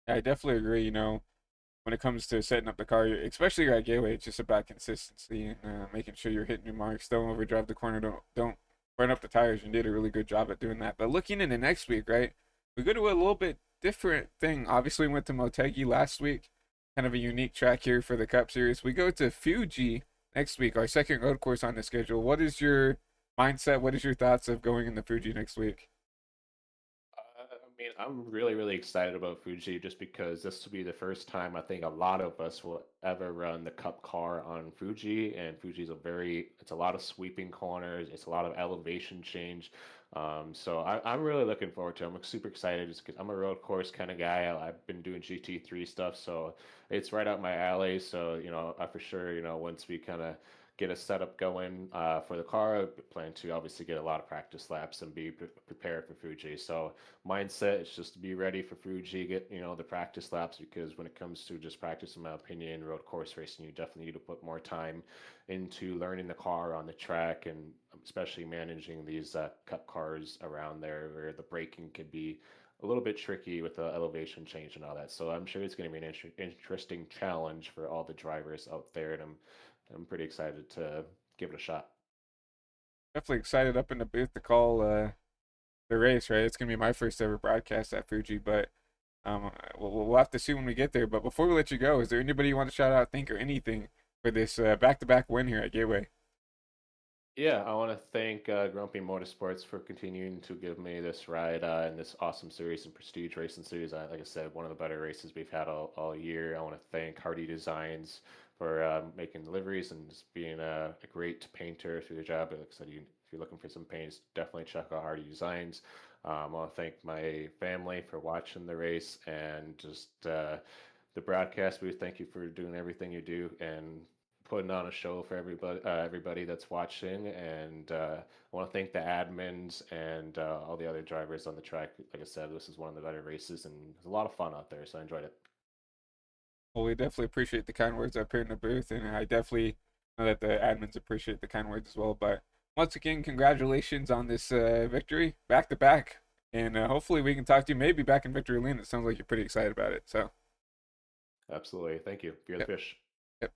I definitely agree. When it comes to setting up the car, especially your gateway, it's just about consistency and making sure you're hitting your marks. Don't overdrive the corner. Don't burn up the tires. You did a really good job at doing that. But looking into next week, right? We go to a little bit different thing. Obviously, we went to Motegi last week, kind of a unique track here for the Cup Series. We go to Fuji next week, our second road course on the schedule. What is your mindset? What is your thoughts of going into Fuji next week? I mean, I'm really, really excited about Fuji just because this will be the first time I think a lot of us will ever run the Cup car on Fuji. And Fuji's it's a lot of sweeping corners, it's a lot of elevation change. So I'm really looking forward to it. I'm super excited just because I'm a road course kind of guy. I've been doing GT3 stuff, so it's right up my alley. So, I for sure, once we kind of get a setup going for the car, I plan to obviously get a lot of practice laps and be prepared for Fuji. So mindset is just to be ready for Fuji, get the practice laps, because when it comes to just practice, in my opinion, road course racing, you definitely need to put more time into learning the car on the track, and especially managing these cup cars around there where the braking could be a little bit tricky with the elevation change and all that. So I'm sure it's going to be an interesting challenge for all the drivers out there, and I'm pretty excited to give it a shot. Definitely excited up in the booth to call the race, right? It's gonna be my first ever broadcast at Fuji, but we'll have to see when we get there. But before we let you go, is there anybody you want to shout out, think, or anything for this back-to-back win here at Gateway? Yeah, I want to thank Grumpy Motorsports for continuing to give me this ride in this awesome series and prestige racing series. Like I said, one of the better races we've had all year. I want to thank Hardy Designs for making deliveries and just being a great painter through the job. Like I said, if you're looking for some paints, definitely check out Hardy Designs. I want to thank my family for watching the race, and just the broadcast booth. Thank you for doing everything you do and putting on a show for everybody that's watching. And I want to thank the admins and all the other drivers on the track. Like I said, this is one of the better races, and there's a lot of fun out there, so I enjoyed it. Well, we definitely appreciate the kind words up here in the booth, and I definitely know that the admins appreciate the kind words as well. But once again, congratulations on this victory, back to back, and hopefully we can talk to you maybe back in Victory Lane. It sounds like you're pretty excited about it. So, Absolutely. Thank you. Fear the yep, fish. yep.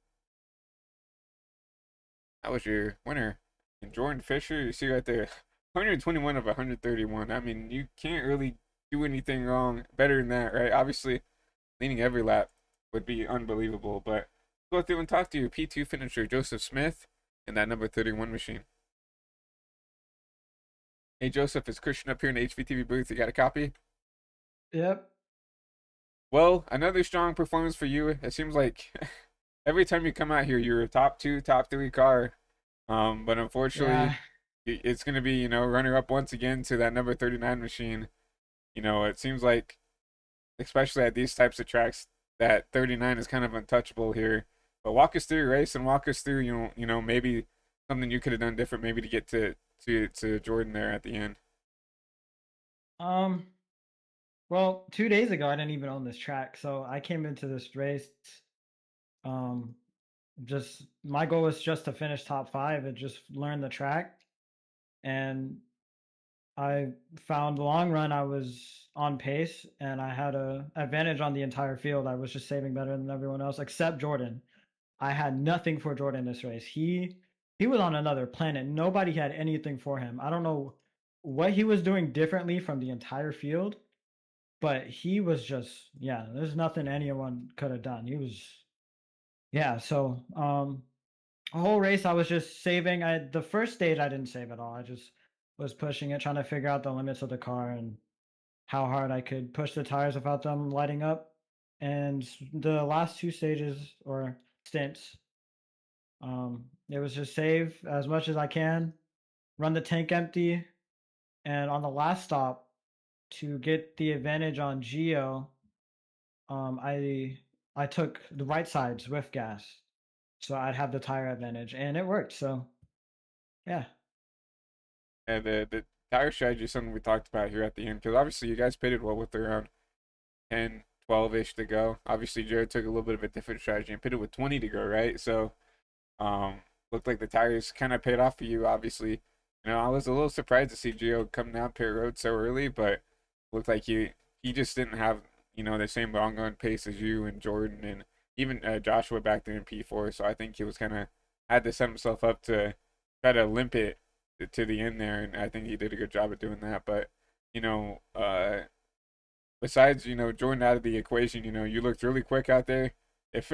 That was your winner, and Jordan Fisher. You see right there, 121 of 131. I mean, you can't really do anything wrong better than that, right? Obviously, leading every lap would be unbelievable. But go through and talk to your P2 finisher, Joseph Smith, in that number 31 machine. Hey, Joseph, it's Christian up here in the HVTV booth. You got a copy? Yep. Well, another strong performance for you. It seems like every time you come out here, you're a top two, top three car. But unfortunately, Yeah. it's going to be, runner up once again to that number 39 machine. It seems like, especially at these types of tracks, that 39 is kind of untouchable here. But walk us through your race and walk us through, maybe something you could have done different, maybe to get to Jordan there at the end. Um. Well, 2 days ago, I didn't even own this track, so I came into this race. Um. Just my goal was just to finish top five and just learn the track. And I found long run I was on pace and I had a advantage on the entire field. I was just saving better than everyone else except Jordan. I had nothing for Jordan this race. He was on another planet. Nobody had anything for him. I don't know what he was doing differently from the entire field, but he was just yeah, there's nothing anyone could have done. He was yeah, so a whole race I was just saving. The first stage I didn't save at all. I just was pushing it, trying to figure out the limits of the car and how hard I could push the tires without them lighting up. And the last two stages or stints, it was just save as much as I can, run the tank empty, and on the last stop to get the advantage on Geo, I took the right sides with gas, so I'd have the tire advantage, and it worked. So yeah, And the tire strategy is something we talked about here at the end because obviously you guys pitted well with around 10, 12-ish to go. Obviously, Jared took a little bit of a different strategy and pitted with 20 to go, right? So, um, looked like the tires kind of paid off for you. Obviously, I was a little surprised to see Gio come down pit road so early, but looked like he just didn't have the same long run pace as you and Jordan and even Joshua back there in P4. So I think he was kind of had to set himself up to try to limp it to the end there, and I think he did a good job of doing that. But you know, besides Jordan out of the equation, you looked really quick out there. If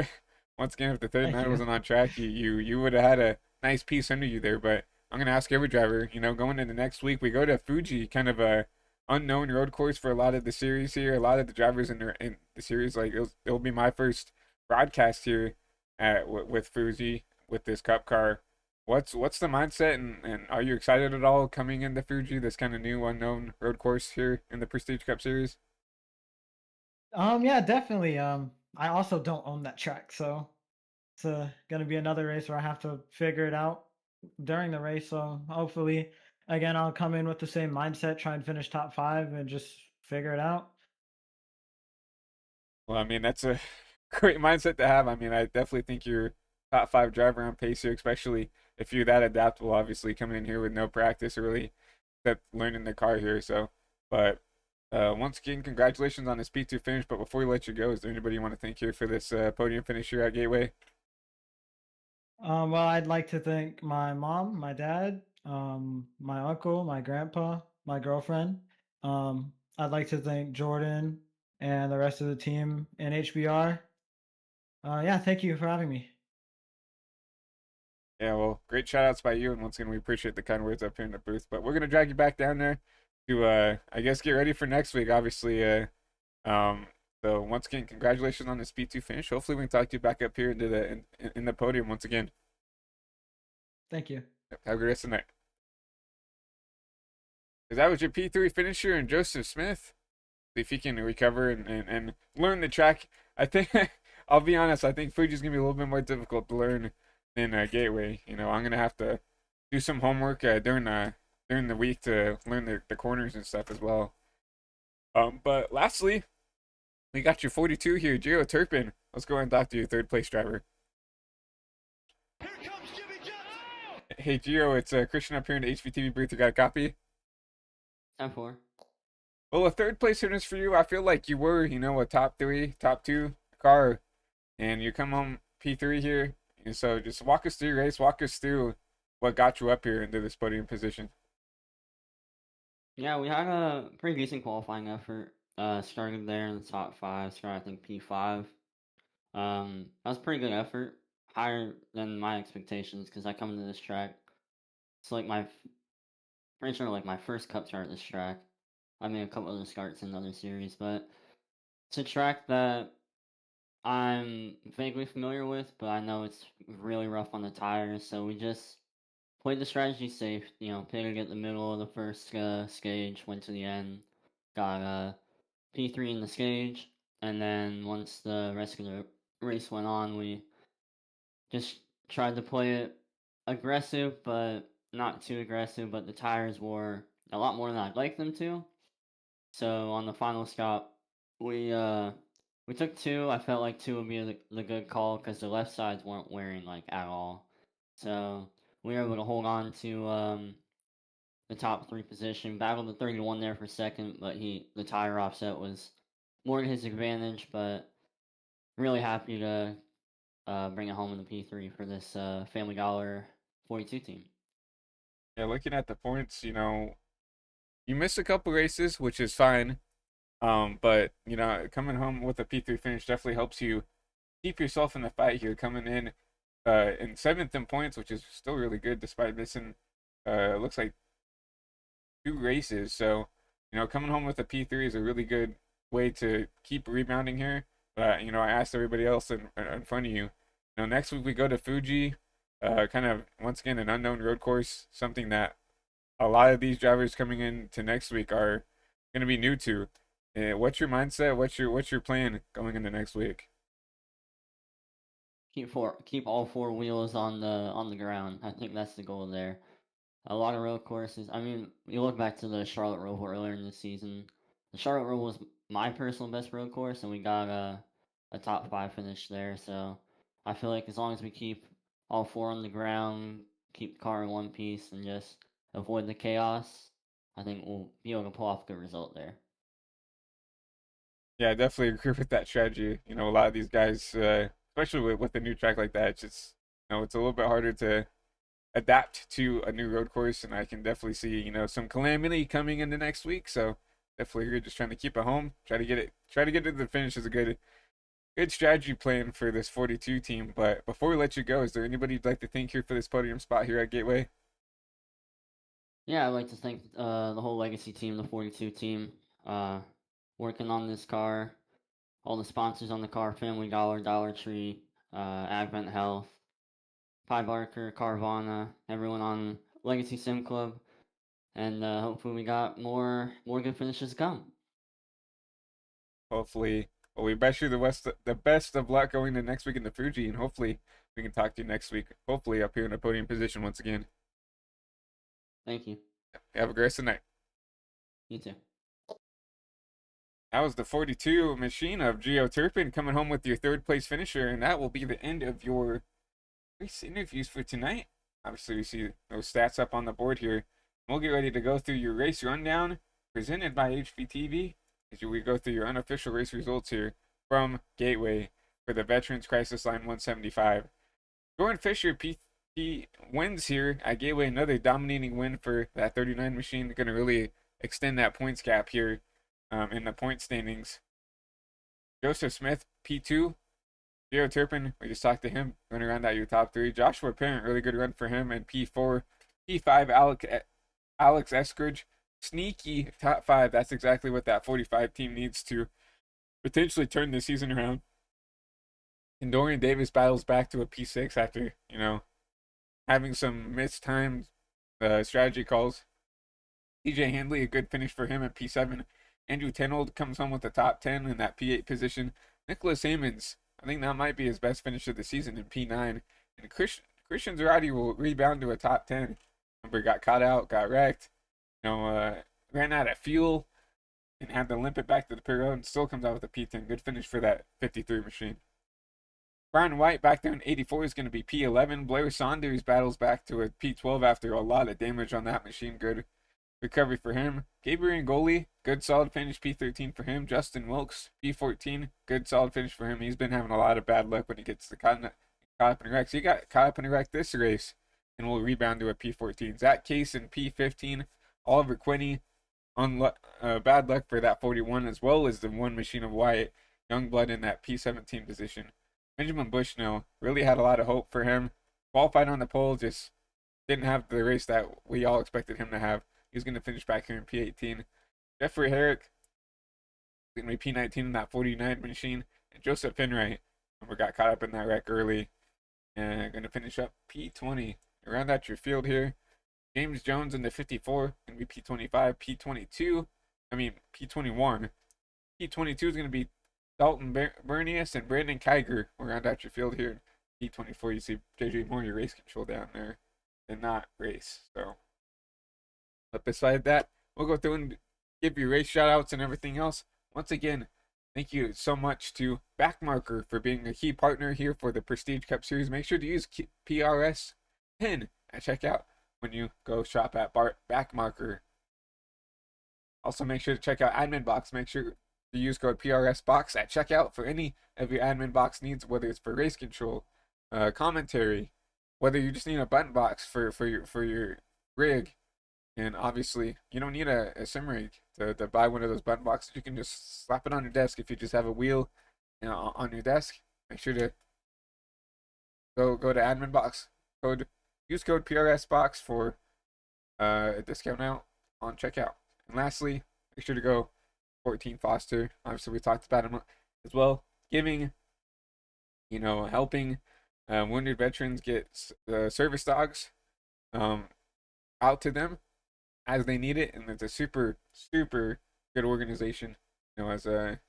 once again, if the Thank 39 you. wasn't on track, you would have had a nice piece under you there. But I'm gonna ask every driver, going into next week, we go to Fuji, kind of a unknown road course for a lot of the series here. A lot of the drivers in the series, like it'll be my first broadcast here with Fuji with this Cup car. What's the mindset and are you excited at all coming into Fuji, this kind of new unknown road course here in the Prestige Cup Series? Yeah, definitely. I also don't own that track, so it's gonna be another race where I have to figure it out during the race. So hopefully, again, I'll come in with the same mindset, try and finish top five, and just figure it out. Well, I mean, that's a great mindset to have. I mean, I definitely think you're top five driver on pace here, especially if you're that adaptable, obviously coming in here with no practice really, except learning the car here. So, but once again, congratulations on this P2 finish. But before we let you go, is there anybody you want to thank here for this podium finish here at Gateway? Well, I'd like to thank my mom, my dad, my uncle, my grandpa, my girlfriend. I'd like to thank Jordan and the rest of the team in HBR. Yeah, thank you for having me. Yeah, well, great shout outs by you. And once again, we appreciate the kind words up here in the booth. But we're going to drag you back down there to, I guess, get ready for next week, obviously. Um, so once again, congratulations on this P2 finish. Hopefully, we can talk to you back up here into in the podium once again. Thank you. Have a good rest of the night. Because that was your P3 finisher and Joseph Smith. See if he can recover and learn the track. I think, I'll be honest, I think Fuji's going to be a little bit more difficult to learn than Gateway. I'm going to have to do some homework during the week to learn the corners and stuff as well. But lastly, we got your 42 here, Gio Turpin. Let's go and talk to your third place driver. Hey Gio, it's Christian up here in the HVTV booth. You got a copy? 10-4. Well, a third place finish for you. I feel like you were, a top three, top two car, and you come home P3 here. And so just walk us through your race. Walk us through what got you up here into this podium position. Yeah, we had a pretty decent qualifying effort. Started there in the top five. Started I think P5. That was a pretty good effort. Higher than my expectations because I come into this track. It's like pretty sure like my first cup start at this track. I mean a couple other starts in other series, but it's a track that I'm vaguely familiar with, but I know it's really rough on the tires. So we just played the strategy safe, pitted at the middle of the first stage, went to the end, got P3 in the stage, and then once the rest of the race went on, we just tried to play it aggressive, but not too aggressive, but the tires were a lot more than I'd like them to. So on the final stop, we took two. I felt like two would be the good call because the left sides weren't wearing like at all. So we were able to hold on to the top three position. Battled the 31 there for second, but the tire offset was more to his advantage. But really happy to bring it home in the P3 for this Family Dollar 42 team. Yeah, looking at the points, you missed a couple races, which is fine. But coming home with a P3 finish definitely helps you keep yourself in the fight here. Coming in seventh in points, which is still really good despite missing looks like two races. So, coming home with a P3 is a really good way to keep rebounding here. But I asked everybody else in front of you. Next week we go to Fuji, kind of once again an unknown road course, something that a lot of these drivers coming into next week are going to be new to. What's your mindset? What's your plan going into next week? Keep all four wheels on the ground. I think that's the goal there. A lot of road courses. I mean, you look back to the Charlotte Roval earlier in the season. The Charlotte Roval was my personal best road course, and we got a top 5 finish there. So I feel like as long as we keep all 4 on the ground, keep the car in one piece, and just avoid the chaos, I think we'll be able to pull off a good result there. Yeah, I definitely agree with that strategy. You know, a lot of these guys, especially with a new track like that, it's just, it's a little bit harder to adapt to a new road course, and I can definitely see, some calamity coming in the next week. So definitely agree. Just trying to keep it home, try to get it to the finish is a good strategy plan for this 42 team. But before we let you go, is there anybody you'd like to thank here for this podium spot here at Gateway? Yeah, I'd like to thank the whole Legacy team, the 42 team, uh, working on this car, all the sponsors on the car, Family Dollar, Dollar Tree, Advent Health, Pi Barker, Carvana, everyone on Legacy Sim Club, and hopefully we got more good finishes to come. Hopefully, well, we wish you the best of luck going to next week in the Fuji, and hopefully we can talk to you next week. Hopefully up here in a podium position once again. Thank you. Have a great night. You too. That was the 42 machine of Geo Turpin coming home with your third place finisher, and that will be the end of your race interviews for tonight. Obviously, we see those stats up on the board here. We'll get ready to go through your race rundown presented by HVTV as we go through your unofficial race results here from Gateway for the Veterans Crisis Line 175. Jordan Fisher PT wins here at Gateway, another dominating win for that 39 machine. Going to really extend that points gap here in the point standings. Joseph Smith, P2. Geo Turpin, we just talked to him, going around out your top 3. Joshua Parent, really good run for him. And P4. P5, Alex Eskridge, sneaky top 5. That's exactly what that 45 team needs to potentially turn the season around. And Dorian Davis battles back to a P6 after, having some mistimed strategy calls. TJ Handley, a good finish for him at P7. Andrew Tenold comes home with the top 10 in that P8 position. Nicholas Hammonds, I think that might be his best finish of the season in P9. And Christian Zarate will rebound to a top 10. Remember, got caught out, got wrecked, ran out of fuel, and had to limp it back to the pit road, and still comes out with a P10. Good finish for that 53 machine. Brian White back there in 84 is going to be P11. Blair Saunders battles back to a P12 after a lot of damage on that machine. Good recovery for him. Gabriel Ngoli, good solid finish, P13 for him. Justin Wilkes, P14, good solid finish for him. He's been having a lot of bad luck when he gets caught up in a wreck. So he got caught up in a wreck this race and will rebound to a P14. Zach Case in P15. Oliver Quinney, bad luck for that 41, as well as the one machine of Wyatt Youngblood in that P17 position. Benjamin Bushnell, really had a lot of hope for him. Qualified on the pole, just didn't have the race that we all expected him to have. He's going to finish back here in P18. Jeffrey Herrick is going to be P19 in that 49 machine. And Joseph Finwright, got caught up in that wreck early, and going to finish up P20. Around out your field here, James Jones in the 54, going to be P25, P21. P22 is going to be Dalton Bernius and Brandon Kiger. We'll round out your field here. P24, you see JJ Moore, your race control down there, and not race. So, but beside that, we'll go through and give you race shoutouts and everything else. Once again, thank you so much to Backmarker for being a key partner here for the Prestige Cup Series. Make sure to use PRS 10 at checkout when you go shop at Backmarker. Also, make sure to check out Admin Box. Make sure to use code PRSBOX at checkout for any of your Admin Box needs, whether it's for race control, commentary, whether you just need a button box for your rig. And obviously, you don't need a sim rig to buy one of those button boxes. You can just slap it on your desk if you just have a wheel on your desk. Make sure to go to Admin Box. Use code PRSBOX for a discount out on checkout. And lastly, make sure to go 14 Foster. Obviously, we talked about him as well. Giving, helping wounded veterans get service dogs out to them as they need it. And it's a super, super good organization. As a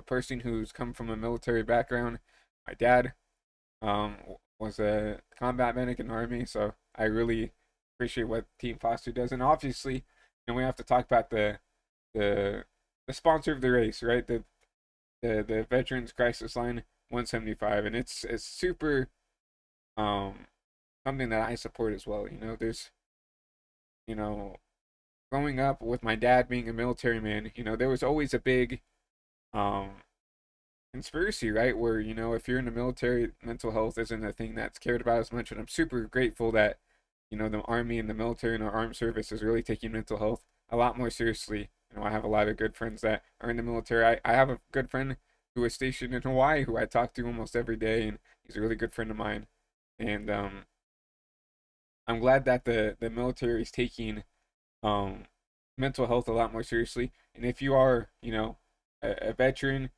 person who's come from a military background, my dad was a combat medic in the Army, so I really appreciate what Team Foster does. And obviously, we have to talk about the the sponsor of the race, right? The Veterans Crisis Line 175, and it's super something that I support as well. There's you know growing up with my dad being a military man, there was always a big um conspiracy, right? Where, if you're in the military, mental health isn't a thing that's cared about as much. And I'm super grateful that, the Army and the military and our armed service is really taking mental health a lot more seriously. I have a lot of good friends that are in the military. I have a good friend who is stationed in Hawaii who I talk to almost every day, and he's a really good friend of mine. And I'm glad that the military is taking um, mental health a lot more seriously. And if you are, a veteran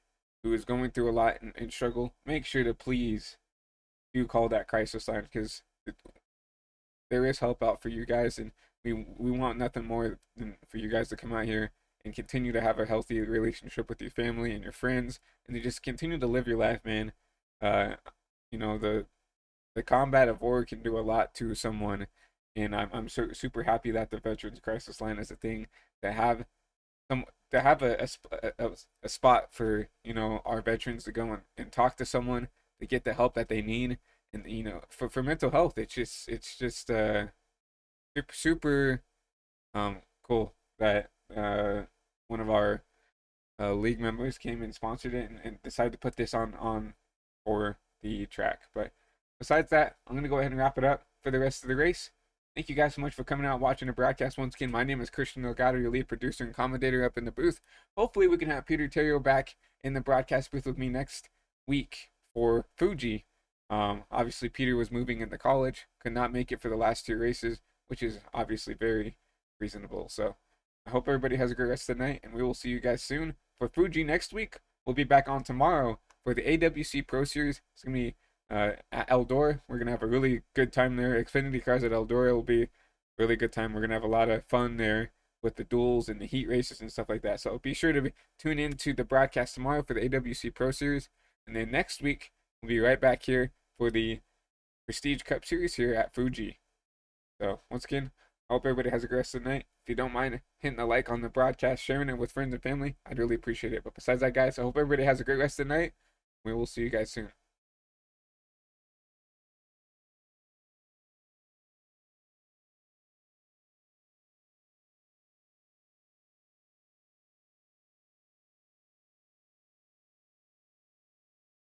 who is going through a lot and struggle, make sure to please do call that crisis line, because there is help out for you guys, and we want nothing more than for you guys to come out here and continue to have a healthy relationship with your family and your friends, and to just continue to live your life, man. Uh, the combat of war can do a lot to someone, and I'm super happy that the Veterans Crisis Line is a thing to have some to have a spot for our veterans to go and talk to someone to get the help that they need. And for mental health, it's just super super cool that one of our league members came and sponsored it, and decided to put this on for the track. But besides that, I'm gonna go ahead and wrap it up for the rest of the race. Thank you guys so much for coming out and watching the broadcast. Once again, my name is Christian Delgado, your lead producer and commentator up in the booth. Hopefully we can have Peter Terrio back in the broadcast booth with me next week for Fuji. Obviously Peter was moving into college, could not make it for the last 2 races, which is obviously very reasonable. So I hope everybody has a great rest of the night, and we will see you guys soon for Fuji next week. We'll be back on tomorrow for the AWC Pro Series. It's going to be at Eldora. We're going to have a really good time there. Xfinity cars at Eldora will be a really good time. We're going to have a lot of fun there with the duels and the heat races and stuff like that. So be sure to tune in to the broadcast tomorrow for the AWC Pro Series. And then next week, we'll be right back here for the Prestige Cup Series here at Fuji. So once again, I hope everybody has a great rest of the night. If you don't mind hitting a like on the broadcast, sharing it with friends and family, I'd really appreciate it. But besides that, guys, I hope everybody has a great rest of the night. We will see you guys soon.